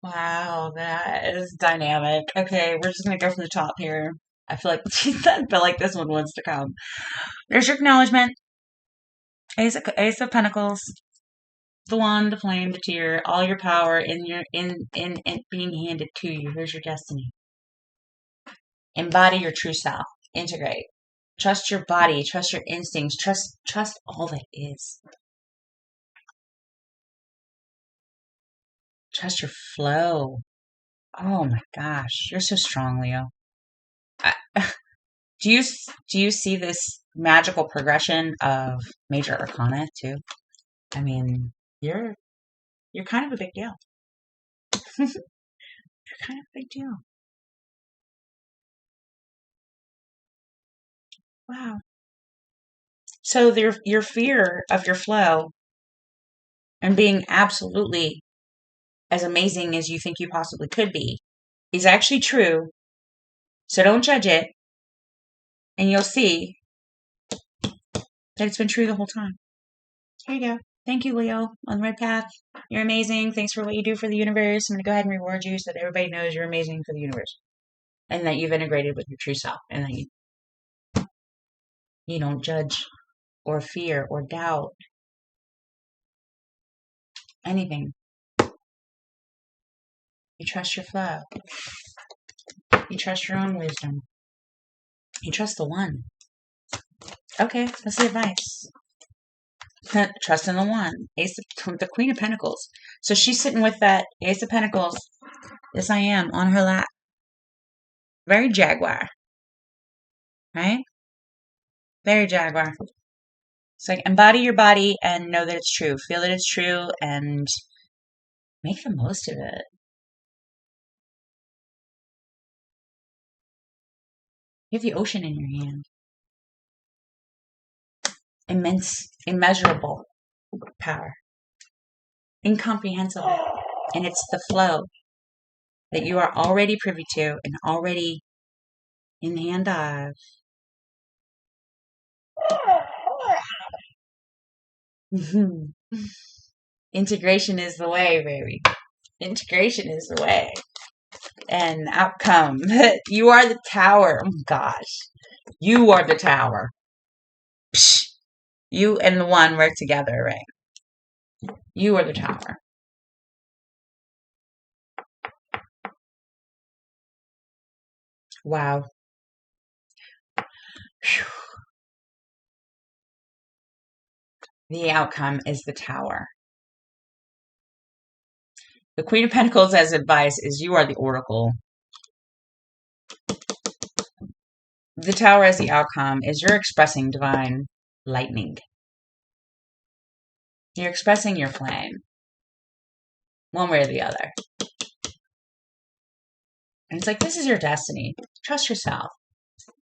Wow, that is dynamic. Okay, we're just gonna go from the top here. I feel like this one wants to come. There's your acknowledgement. Ace of Pentacles, the wand, the flame, the tear, all your power in being handed to you. Here's your destiny. Embody your true self. Integrate. Trust your body. Trust your instincts. Trust all that is. Trust your flow. Oh my gosh, you're so strong, Leo. Do you see this magical progression of major arcana too? I mean, you're kind of a big deal. You're kind of a big deal. Wow. So your fear of your flow and being absolutely as amazing as you think you possibly could be is actually true. So don't judge it, and you'll see that it's been true the whole time. Here you go. Thank you, Leo, on the right path. You're amazing. Thanks for what you do for the universe. I'm going to go ahead and reward you so that everybody knows you're amazing for the universe and that you've integrated with your true self and that you don't judge or fear or doubt anything. You trust your flow. You trust your own wisdom. You trust the one. Okay, that's the advice. Trust in the one. The Queen of Pentacles. So she's sitting with that Ace of Pentacles. Yes, I am, on her lap. Very Jaguar. Right? Very Jaguar. It's like embody your body and know that it's true. Feel that it's true and make the most of it. You have the ocean in your hand. Immense, immeasurable power. Incomprehensible. And it's the flow. that you are already privy to and already in hand of. Integration is the way, baby. Integration is the way. And outcome. You are the tower. Oh my gosh. You are the tower. Psh. You and the one work together, right? You are the tower. Wow. Whew. The outcome is the tower. The Queen of Pentacles as advice is you are the oracle. The tower as the outcome is you're expressing divine lightning. You're expressing your flame. One way or the other. And it's like, this is your destiny. Trust yourself.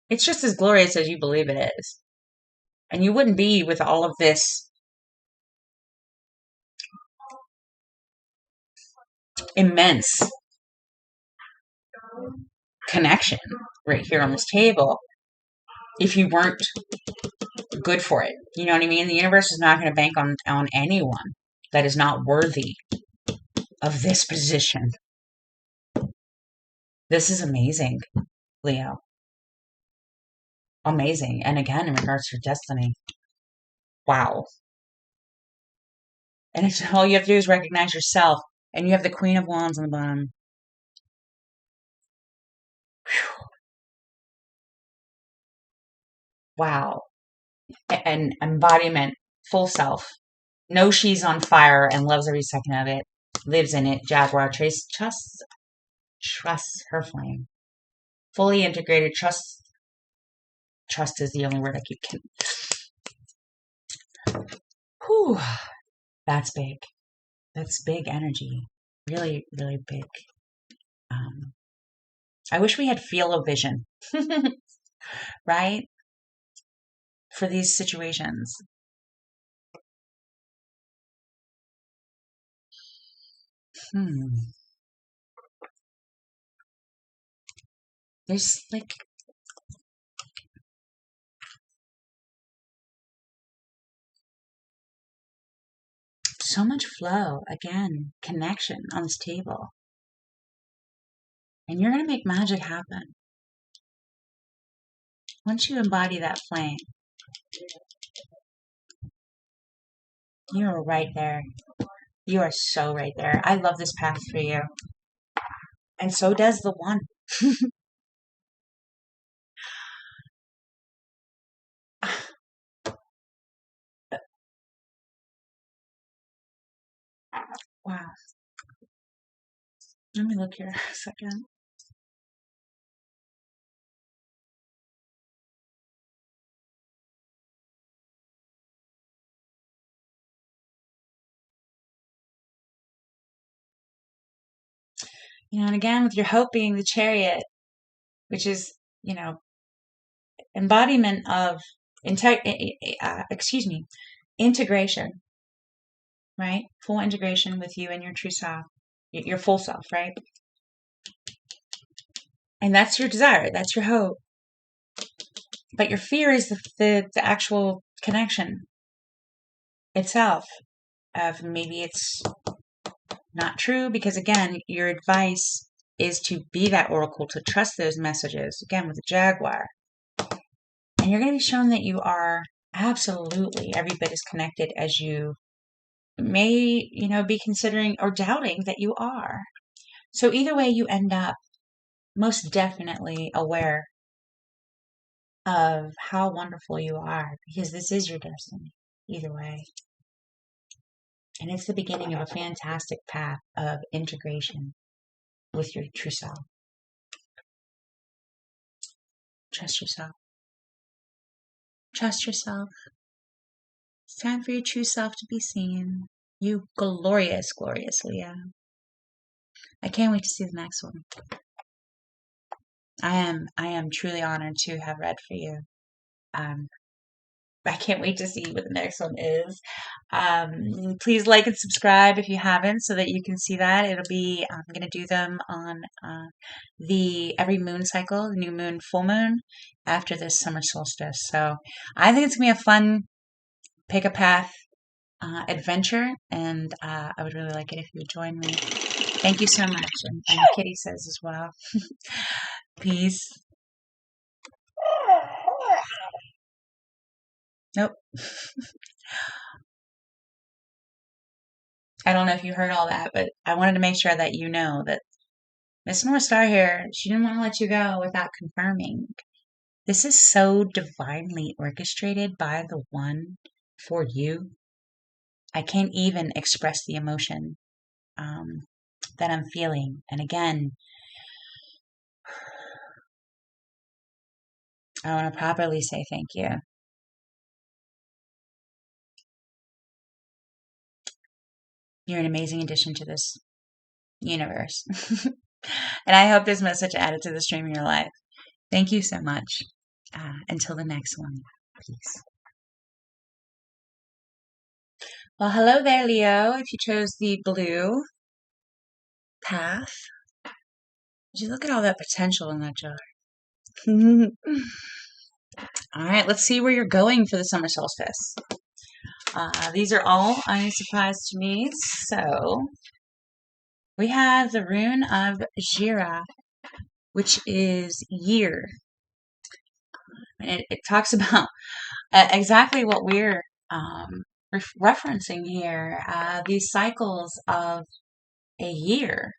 It's just as glorious as you believe it is. And you wouldn't be with all of this immense connection right here on this table if you weren't good for it. You know what I mean? The universe is not going to bank on anyone that is not worthy of this position. This is amazing, Leo. Amazing. And again, in regards to destiny. Wow. And it's, all you have to do is recognize yourself. And you have the Queen of Wands on the bottom. Whew. Wow. An embodiment, full self. Knows she's on fire and loves every second of it. Lives in it. Jaguar. Trusts her flame. Fully integrated. Trust is the only word I keep. Whew. That's big. That's big energy. Really, really big. I wish we had feel-o-vision. Right? For these situations. There's like so much flow, again, connection on this table. And you're going to make magic happen. Once you embody that flame, you are right there. You are so right there. I love this path for you. And so does the one. Wow. Let me look here a second. And again, with your hope being the Chariot, which is, embodiment of integration, right? Full integration with you and your true self, your full self, right? And that's your desire. That's your hope. But your fear is the actual connection itself of maybe it's not true, because again, your advice is to be that oracle, to trust those messages, again, with the Jaguar. And you're going to be shown that you are absolutely every bit as connected as you may, be considering or doubting that you are. So either way, you end up most definitely aware of how wonderful you are, because this is your destiny, either way. And it's the beginning of a fantastic path of integration with your true self. Trust yourself. Trust yourself. It's time for your true self to be seen. You glorious, glorious Leo. I can't wait to see the next one. I am truly honored to have read for you. I can't wait to see what the next one is. Please like and subscribe if you haven't so that you can see that. It'll be, I'm going to do them on the every moon cycle, new moon, full moon, after this summer solstice. So I think it's going to be a fun pick a path adventure, and I would really like it if you would join me. Thank you so much. And Kitty says as well. Peace. Nope. I don't know if you heard all that, but I wanted to make sure that you know that Miss North Star here, she didn't want to let you go without confirming. This is so divinely orchestrated by the one for you. I can't even express the emotion um, that I'm feeling. And again, I want to properly say thank you. You're an amazing addition to this universe. And I hope this message added to the stream of your life. Thank you so much. Until the next one. Peace. Well, hello there, Leo. If you chose the blue path, would you look at all that potential in that jar? All right, let's see where you're going for the summer solstice. These are all a surprise to me. So we have the rune of Jira, which is year. And it talks about exactly what we're referencing here, these cycles of a year,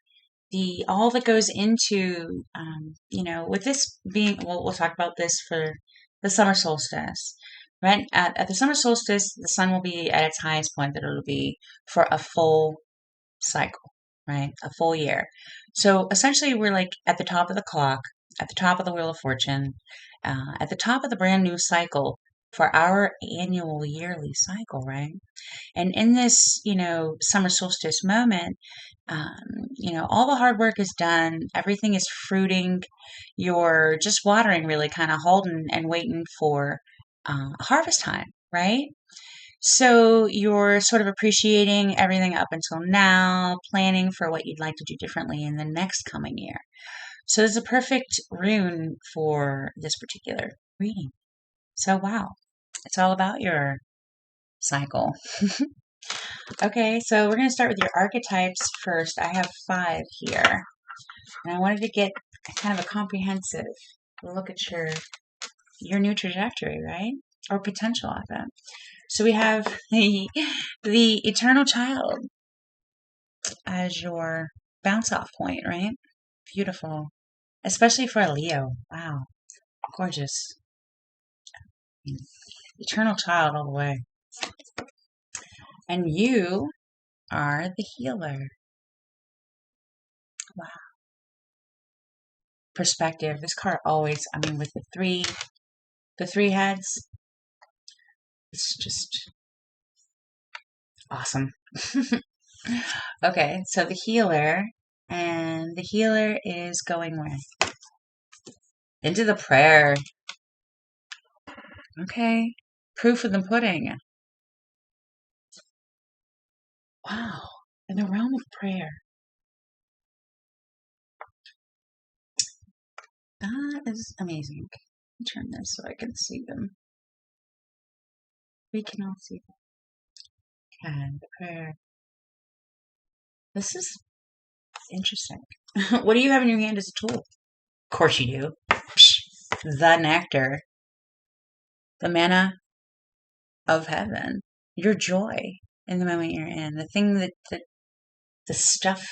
the all that goes into, with this being, we'll talk about this for the summer solstice, right? At the summer solstice, the sun will be at its highest point that it'll be for a full cycle, right? A full year. So essentially, we're like at the top of the clock, at the top of the wheel of fortune, at the top of the brand new cycle for our annual yearly cycle, right? And in this, summer solstice moment, all the hard work is done. Everything is fruiting. You're just watering, really, kind of holding and waiting for harvest time, right? So you're sort of appreciating everything up until now, planning for what you'd like to do differently in the next coming year. So it's a perfect rune for this particular reading. So wow, it's all about your cycle. Okay, so we're going to start with your archetypes first. I have 5 here, and I wanted to get kind of a comprehensive look at your new trajectory, right? Or potential of it. So we have the eternal child as your bounce off point, right? Beautiful. Especially for a Leo. Wow. Gorgeous. Eternal child all the way. And you are the healer. Wow. Perspective. This card always, with the three heads, it's just awesome. Okay, so the healer, and the healer is going where? Into the prayer. Okay, proof of the pudding. Wow, in the realm of prayer. That is amazing. Turn this so I can see them. We can all see them. And prayer. This is interesting. What do you have in your hand as a tool? Of course you do. The nectar. The manna of heaven. Your joy in the moment you're in. The thing that the stuff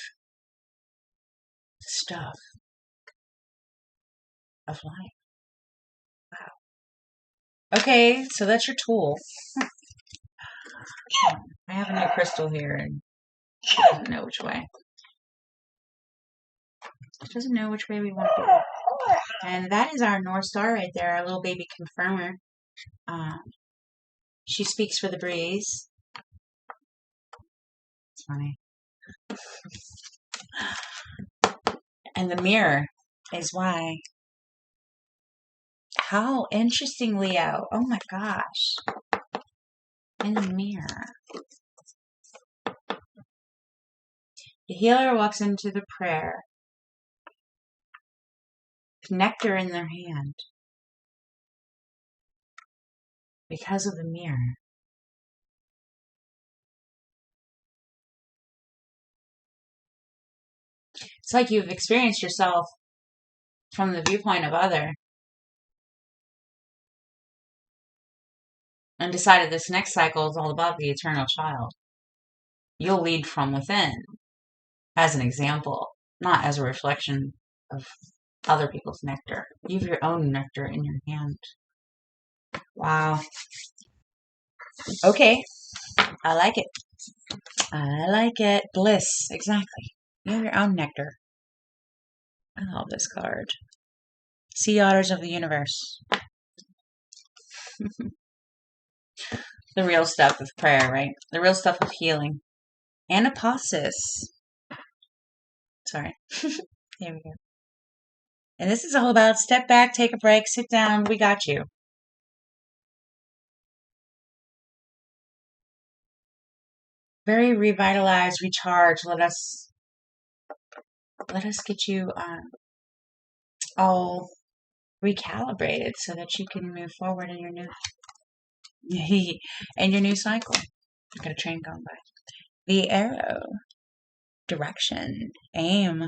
of life. Wow. Okay, so that's your tool. I have a new crystal here, and it doesn't know which way. It doesn't know which way we want to go. And that is our North Star right there, our little baby confirmer. She speaks for the breeze. It's funny. And the mirror is why How interesting, Leo. Oh my gosh. In the mirror. The healer walks into the prayer. Nectar in their hand. Because of the mirror. It's like you've experienced yourself from the viewpoint of other and decided this next cycle is all about the eternal child. You'll lead from within as an example, not as a reflection of other people's nectar. You have your own nectar in your hand. Wow. Okay. I like it. I like it. Bliss. Exactly. You have your own nectar. I love this card. Sea otters of the universe. The real stuff of prayer, right? The real stuff of healing. Anapasis. Sorry. There we go. And this is all about step back, take a break, sit down. We got you. Very revitalized, recharged. Let us get you all recalibrated so that you can move forward in your new in your new cycle. I've got a train going by. The arrow. Direction. Aim.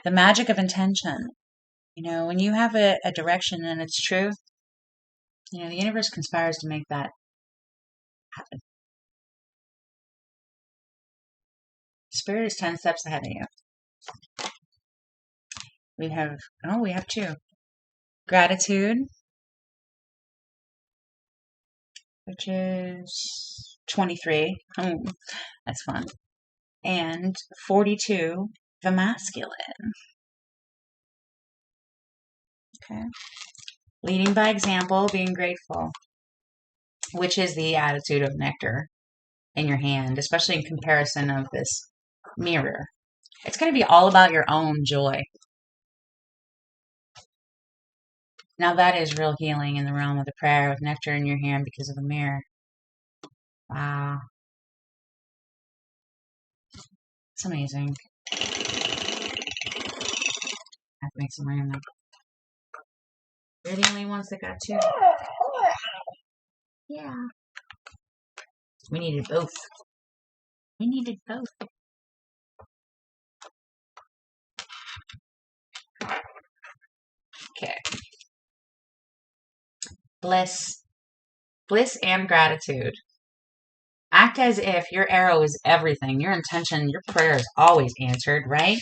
The magic of intention. You know, when you have a direction and it's true, you know, the universe conspires to make that happen. Spirit is 10 steps ahead of you. We have two. Gratitude, which is 23. Oh, that's fun. And 42, the masculine. Okay. Leading by example, being grateful, which is the attitude of nectar in your hand, especially in comparison of this mirror. It's going to be all about your own joy. Now that is real healing in the realm of the prayer with nectar in your hand because of the mirror. Wow. It's amazing. I have to make some random. You're the only ones that got two. Yeah. We needed both. We needed both. Okay. Bliss. Bliss and gratitude. Act as if your arrow is everything. Your intention, your prayer is always answered, right?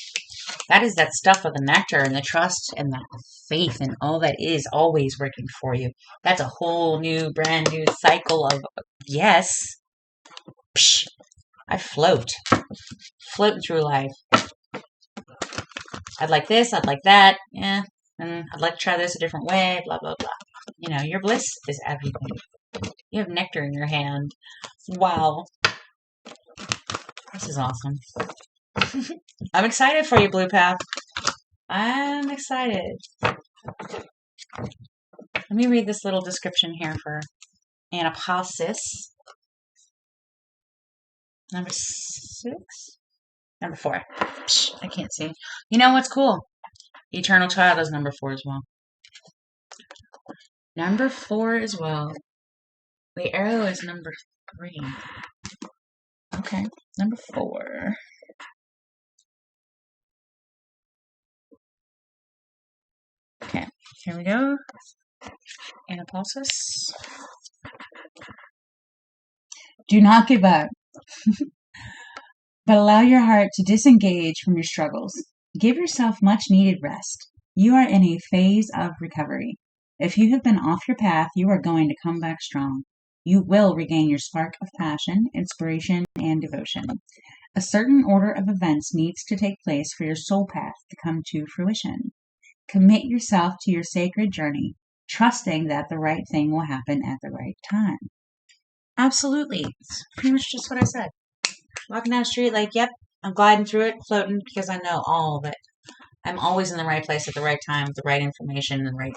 That is that stuff of the nectar and the trust and the faith and all that is always working for you. That's a whole new, brand new cycle of yes. Psh, I float. Floating through life. I'd like this, I'd like that. Yeah. And I'd like to try this a different way, blah, blah, blah. You know, your bliss is everything. You have nectar in your hand. Wow. This is awesome. I'm excited for you, Blue Path. I'm excited. Let me read this little description here for anapasis. Number 6? Number 4. Psh, I can't see. You know what's cool? Eternal Child is number 4 as well. Number 4 as well. The arrow is number 3. Okay, number 4. Okay, here we go. Anapasis. Do not give up, but allow your heart to disengage from your struggles. Give yourself much needed rest. You are in a phase of recovery. If you have been off your path, you are going to come back strong. You will regain your spark of passion, inspiration, and devotion. A certain order of events needs to take place for your soul path to come to fruition. Commit yourself to your sacred journey, trusting that the right thing will happen at the right time. Absolutely. It's pretty much just what I said. Walking down the street, like, yep, I'm gliding through it, floating, because I know all of it. I'm always in the right place at the right time, with the right information, and the right.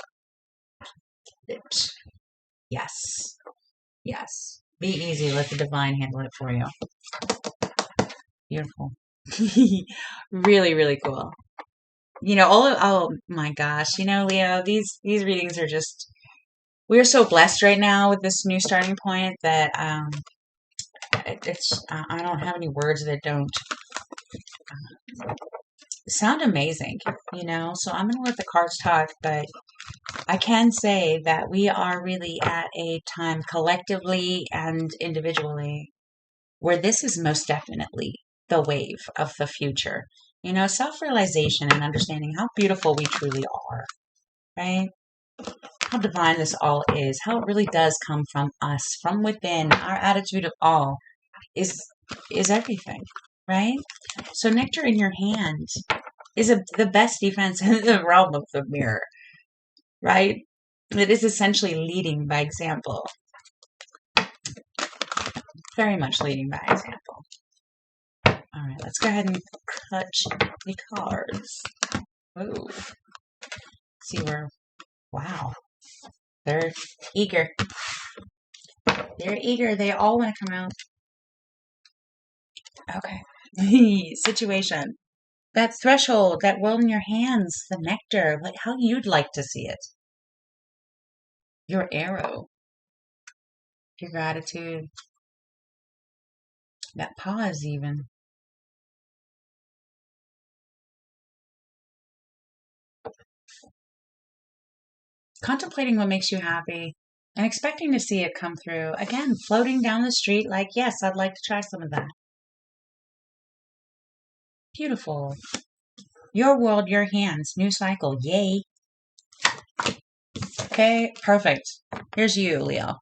Yes. Yes. Be easy. Let the divine handle it for you. Beautiful. Really, really cool. Oh my gosh, Leo, these readings are just, we're so blessed right now with this new starting point that I don't have any words that don't sound amazing, So I'm going to let the cards talk, but I can say that we are really at a time collectively and individually where this is most definitely the wave of the future. Self-realization and understanding how beautiful we truly are, right? How divine this all is, how it really does come from us, from within. Our attitude of all is everything, right? So nectar in your hand is the best defense in the realm of the mirror, right? It is essentially leading by example. Very much leading by example. All right, let's go ahead and cut the cards. Ooh. See where, wow. They're eager. They're eager. They all want to come out. Okay. Situation. That threshold, that world in your hands, the nectar, like how you'd like to see it. Your arrow. Your gratitude. That pause, even. Contemplating what makes you happy and expecting to see it come through. Again, floating down the street like, yes, I'd like to try some of that. Beautiful. Your world, your hands, new cycle. Yay. Okay, perfect. Here's you, Leo.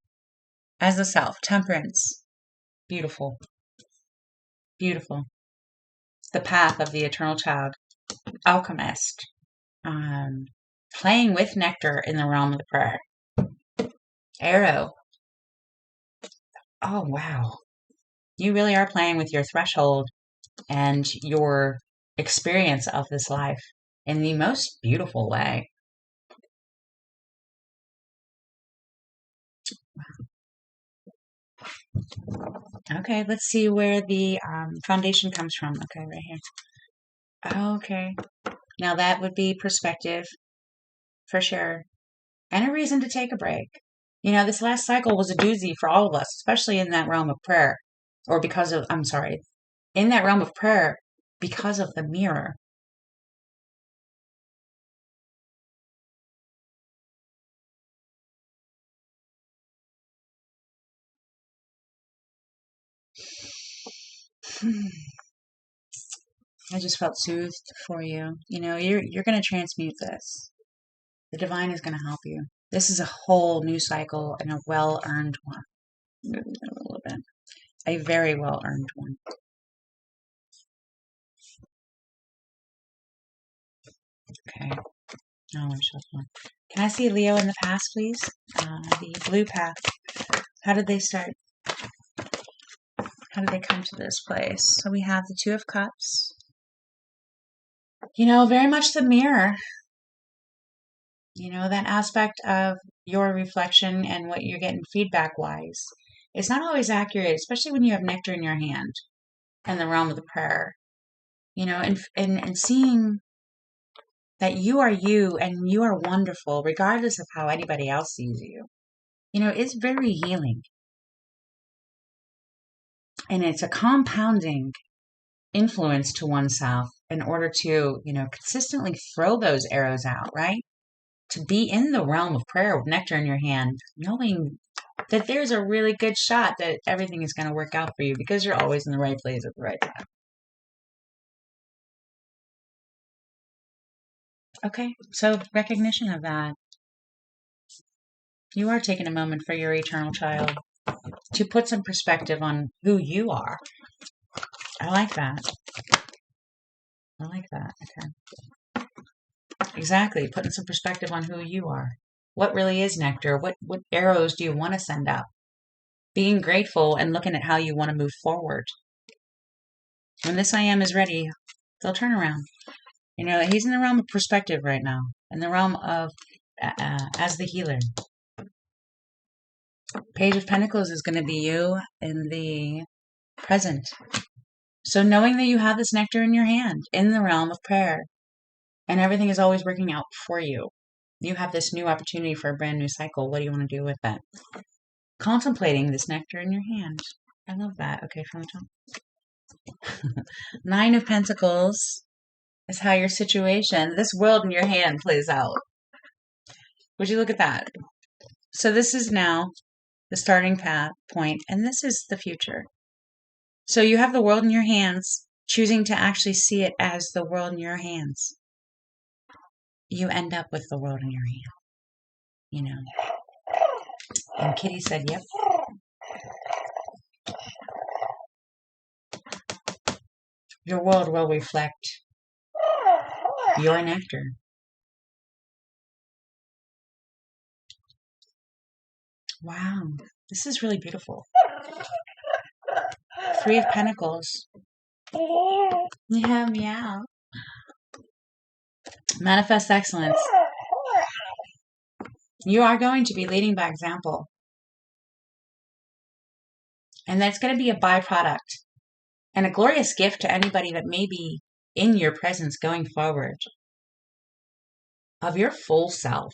As the self, temperance. Beautiful. Beautiful. The path of the eternal child. Alchemist. Playing with nectar in the realm of the prayer. Arrow. Oh, wow. You really are playing with your threshold and your experience of this life in the most beautiful way. Okay, let's see where the foundation comes from. Okay, right here. Okay. Now that would be perspective for sure. And a reason to take a break. This last cycle was a doozy for all of us, especially in that realm of prayer. Or in that realm of prayer because of the mirror. I just felt soothed for you. You're going to transmute this. The divine is going to help you. This is a whole new cycle and a well-earned one. Move it a little bit. A very well-earned one. Okay. Oh, can I see Leo in the past, please? The blue path. How did they start? How did they come to this place? So we have the Two of Cups. Very much the mirror. That aspect of your reflection and what you're getting feedback-wise. It's not always accurate, especially when you have nectar in your hand and the realm of the prayer. And seeing that you are you and you are wonderful, regardless of how anybody else sees you. It's very healing. And it's a compounding influence to oneself in order to, consistently throw those arrows out, right? To be in the realm of prayer with nectar in your hand, knowing that there's a really good shot that everything is going to work out for you because you're always in the right place at the right time. Okay, so recognition of that. You are taking a moment for your eternal child to put some perspective on who you are. I like that. Okay. Exactly. Putting some perspective on who you are. What really is nectar? What arrows do you want to send up? Being grateful and looking at how you want to move forward. When this I am is ready, they'll turn around. You know that he's in the realm of perspective right now, in the realm of as the healer. Page of Pentacles is going to be you in the present. So knowing that you have this nectar in your hand, in the realm of prayer, and everything is always working out for you. You have this new opportunity for a brand new cycle. What do you want to do with that? Contemplating this nectar in your hand. I love that. Okay, from the top. Nine of Pentacles is how your situation, this world in your hand, plays out. Would you look at that? So this is now the starting point, and this is the future. So you have the world in your hands, choosing to actually see it as the world in your hands. You end up with the world in your hand, you know. And Kitty said, yep. Your world will reflect your nectar. Wow, this is really beautiful. Three of Pentacles. Yeah, meow. Manifest excellence. You are going to be leading by example. And that's going to be a byproduct and a glorious gift to anybody that may be in your presence going forward of your full self,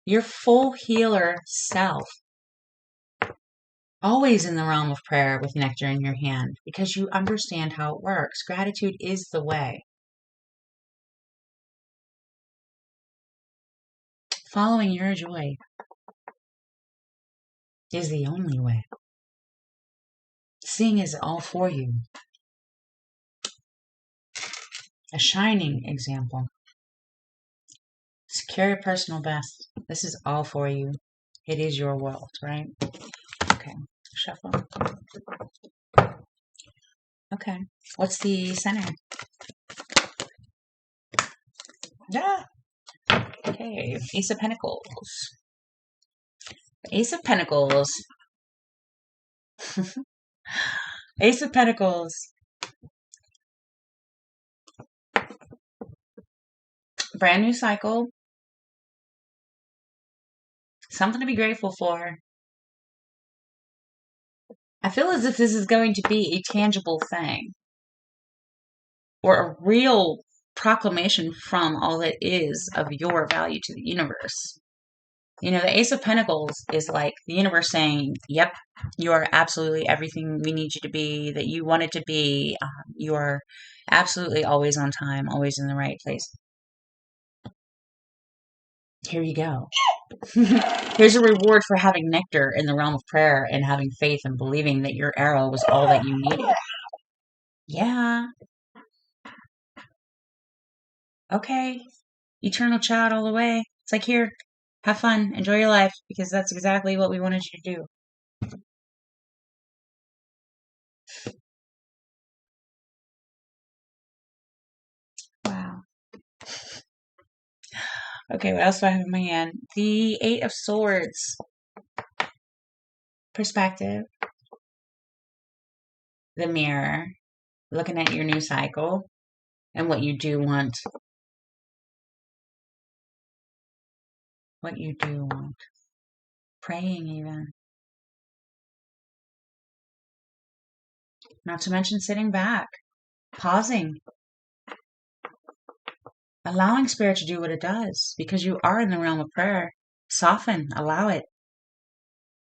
your full healer self. Always in the realm of prayer with nectar in your hand because you understand how it works. Gratitude is the way. Following your joy is the only way. Seeing is all for you. A shining example. Secure your personal best. This is all for you. It is your world, right? Okay, shuffle. Okay, what's the center? Yeah. Okay, Ace of Pentacles. Ace of Pentacles. Ace of Pentacles. Brand new cycle. Something to be grateful for. I feel as if this is going to be a tangible thing. Or a real proclamation from all that is of your value to the universe. You know, the Ace of Pentacles is like the universe saying, yep, you are absolutely everything we need you to be, that you wanted to be. You are absolutely always on time, always in the right place. Here you go. Here's a reward for having nectar in the realm of prayer and having faith and believing that your arrow was all that you needed. Yeah. Okay. Eternal child all the way. It's like, here, have fun, enjoy your life, because that's exactly what we wanted you to do. Wow. Okay, what else do I have in my hand? The Eight of Swords. Perspective. The mirror. Looking at your new cycle and what you do want. What you do want. Praying even. Not to mention sitting back. Pausing. Allowing spirit to do what it does. Because you are in the realm of prayer. Soften. Allow it.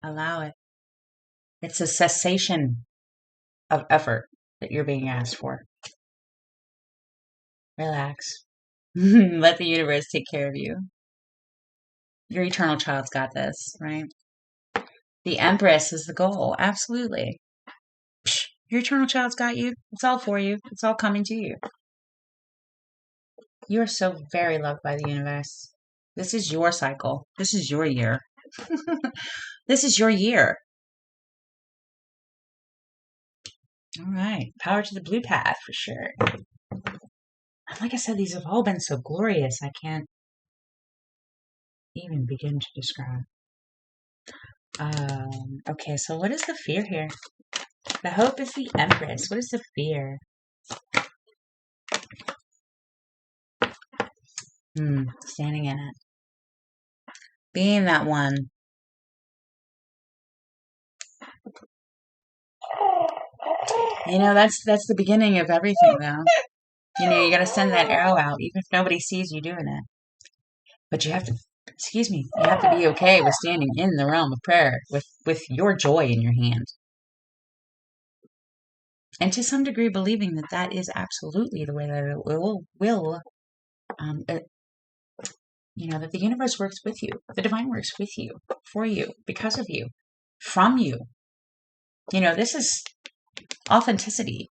Allow it. It's a cessation of effort that you're being asked for. Relax. Let the universe take care of you. Your eternal child's got this, right? The Empress is the goal. Absolutely. Psh, your eternal child's got you. It's all for you. It's all coming to you. You are so very loved by the universe. This is your cycle. This is your year. This is your year. All right. Power to the blue path for sure. Like I said, these have all been so glorious. I can't even begin to describe. Okay, so what is the fear here? The hope is the Empress. What is the fear? Standing in it. Being that one. That's the beginning of everything, though. You got to send that arrow out, even if nobody sees you doing it. But you have to, excuse me, you have to be okay with standing in the realm of prayer with your joy in your hand. And to some degree, believing that that is absolutely the way that it will that the universe works with you, the divine works with you, for you, because of you, from you. This is authenticity.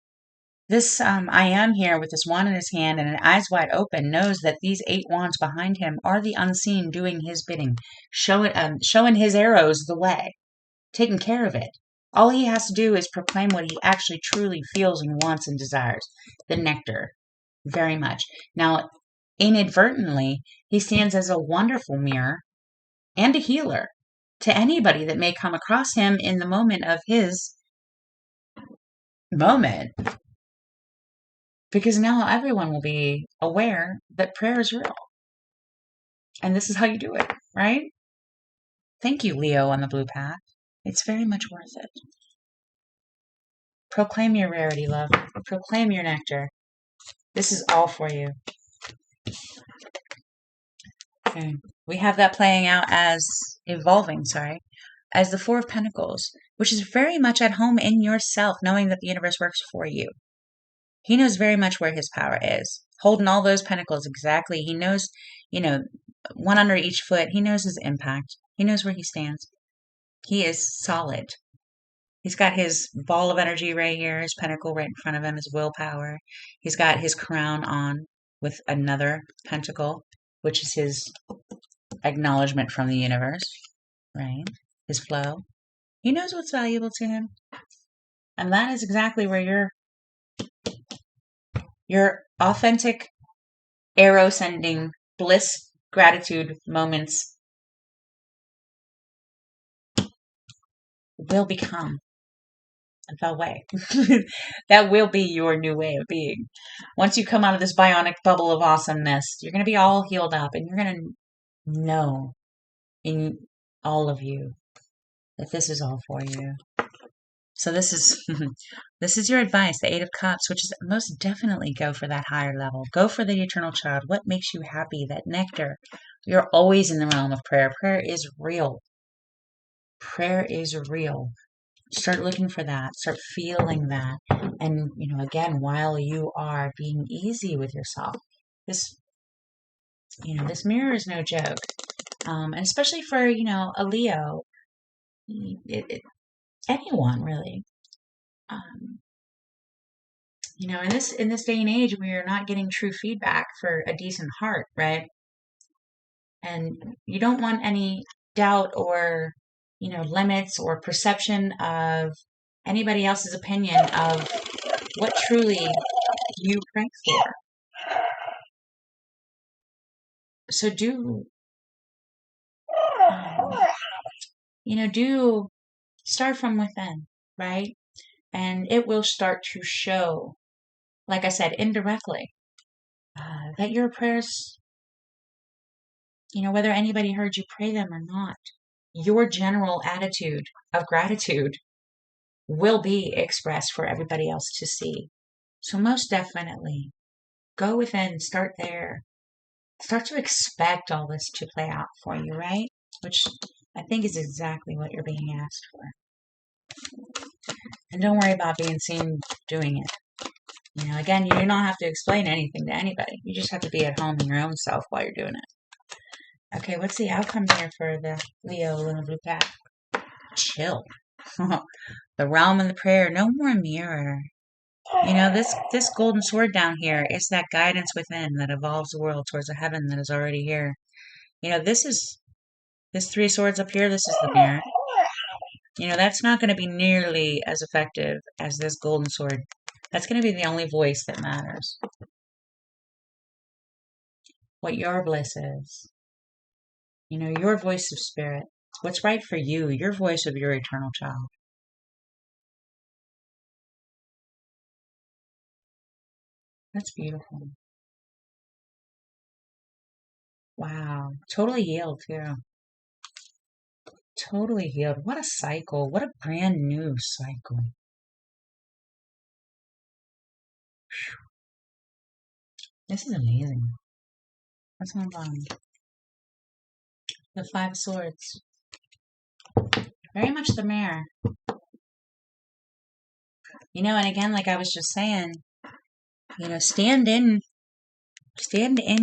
This I am here with this wand in his hand and an eyes wide open knows that these 8 wands behind him are the unseen doing his bidding, showing his arrows the way, taking care of it. All he has to do is proclaim what he actually truly feels and wants and desires, the nectar, very much. Now, inadvertently, he stands as a wonderful mirror and a healer to anybody that may come across him in the moment of his moment. Because now everyone will be aware that prayer is real. And this is how you do it, right? Thank you, Leo, on the blue path. It's very much worth it. Proclaim your rarity, love. Proclaim your nectar. This is all for you. Okay. We have that playing out as as the 4 of Pentacles, which is very much at home in yourself, knowing that the universe works for you. He knows very much where his power is. Holding all those pentacles exactly. He knows, one under each foot. He knows his impact. He knows where he stands. He is solid. He's got his ball of energy right here, his pentacle right in front of him, his willpower. He's got his crown on with another pentacle, which is his acknowledgement from the universe, right? His flow. He knows what's valuable to him. And that is exactly where your authentic arrow sending bliss gratitude moments will become the way. That will be your new way of being. Once you come out of this bionic bubble of awesomeness, you're going to be all healed up and you're going to know in all of you that this is all for you. So this is your advice, the 8 of Cups, which is most definitely go for that higher level. Go for the eternal child. What makes you happy? That nectar. You're always in the realm of prayer. Prayer is real. Prayer is real. Start looking for that. Start feeling that. And, again, while you are being easy with yourself, this mirror is no joke. And especially for, a Leo, anyone really. In this day and age, we are not getting true feedback for a decent heart, right? And you don't want any doubt or, limits or perception of anybody else's opinion of what truly you pray for. So do start from within, right? And it will start to show, like I said, indirectly, that your prayers, whether anybody heard you pray them or not, your general attitude of gratitude will be expressed for everybody else to see. So most definitely, go within, start there. Start to expect all this to play out for you, right? Which I think is exactly what you're being asked for. And don't worry about being seen doing it. Again, you do not have to explain anything to anybody. You just have to be at home in your own self while you're doing it. Okay, what's the outcome here for the Leo in the blue path? Chill. The realm and the prayer. No more mirror. This golden sword down here is that guidance within that evolves the world towards a heaven that is already here. This 3 swords up here. This is the mirror. That's not going to be nearly as effective as this golden sword. That's going to be the only voice that matters. What your bliss is. Your voice of spirit. What's right for you. Your voice of your eternal child. That's beautiful. Wow. Totally healed, too. Totally healed. What a cycle. What a brand new cycle. This is amazing. Let's move on. The Five of Swords. Very much the mirror. And again, like I was just saying, stand in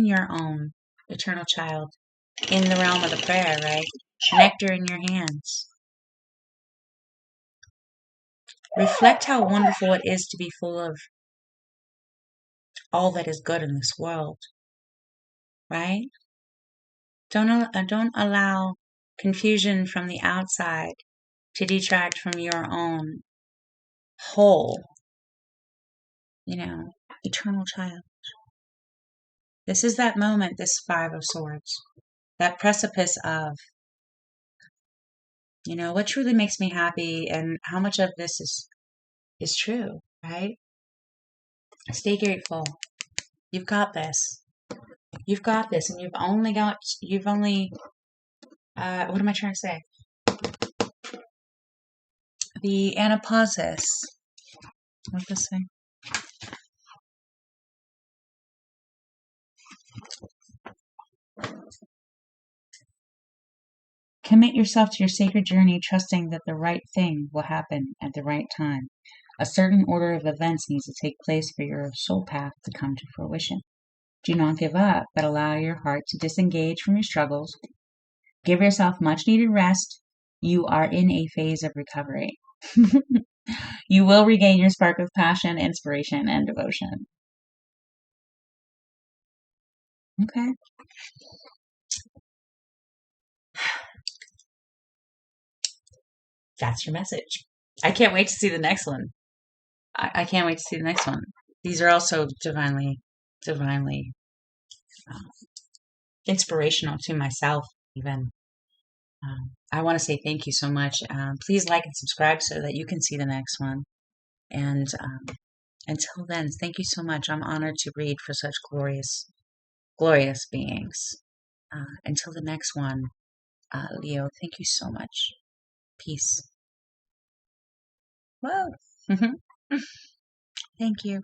your own eternal child in the realm of the prayer, right? Nectar in your hands. Reflect how wonderful it is to be full of all that is good in this world, right? Don't allow confusion from the outside to detract from your own whole, eternal child. This is that moment, this Five of Swords, that precipice of, what truly makes me happy and how much of this is true, right? Stay grateful. You've got this. You've got this, and what am I trying to say? The anapausis. What's this say? Commit yourself to your sacred journey, trusting that the right thing will happen at the right time. A certain order of events needs to take place for your soul path to come to fruition. Do not give up, but allow your heart to disengage from your struggles. Give yourself much needed rest. You are in a phase of recovery. You will regain your spark of passion, inspiration, and devotion. Okay. That's your message. I can't wait to see the next one. I can't wait to see the next one. These are also divinely inspirational to myself, even. I want to say thank you so much. Please like and subscribe so that you can see the next one. And until then, thank you so much. I'm honored to read for such glorious, glorious beings. Until the next one, Leo, thank you so much. Peace. Whoa. Thank you.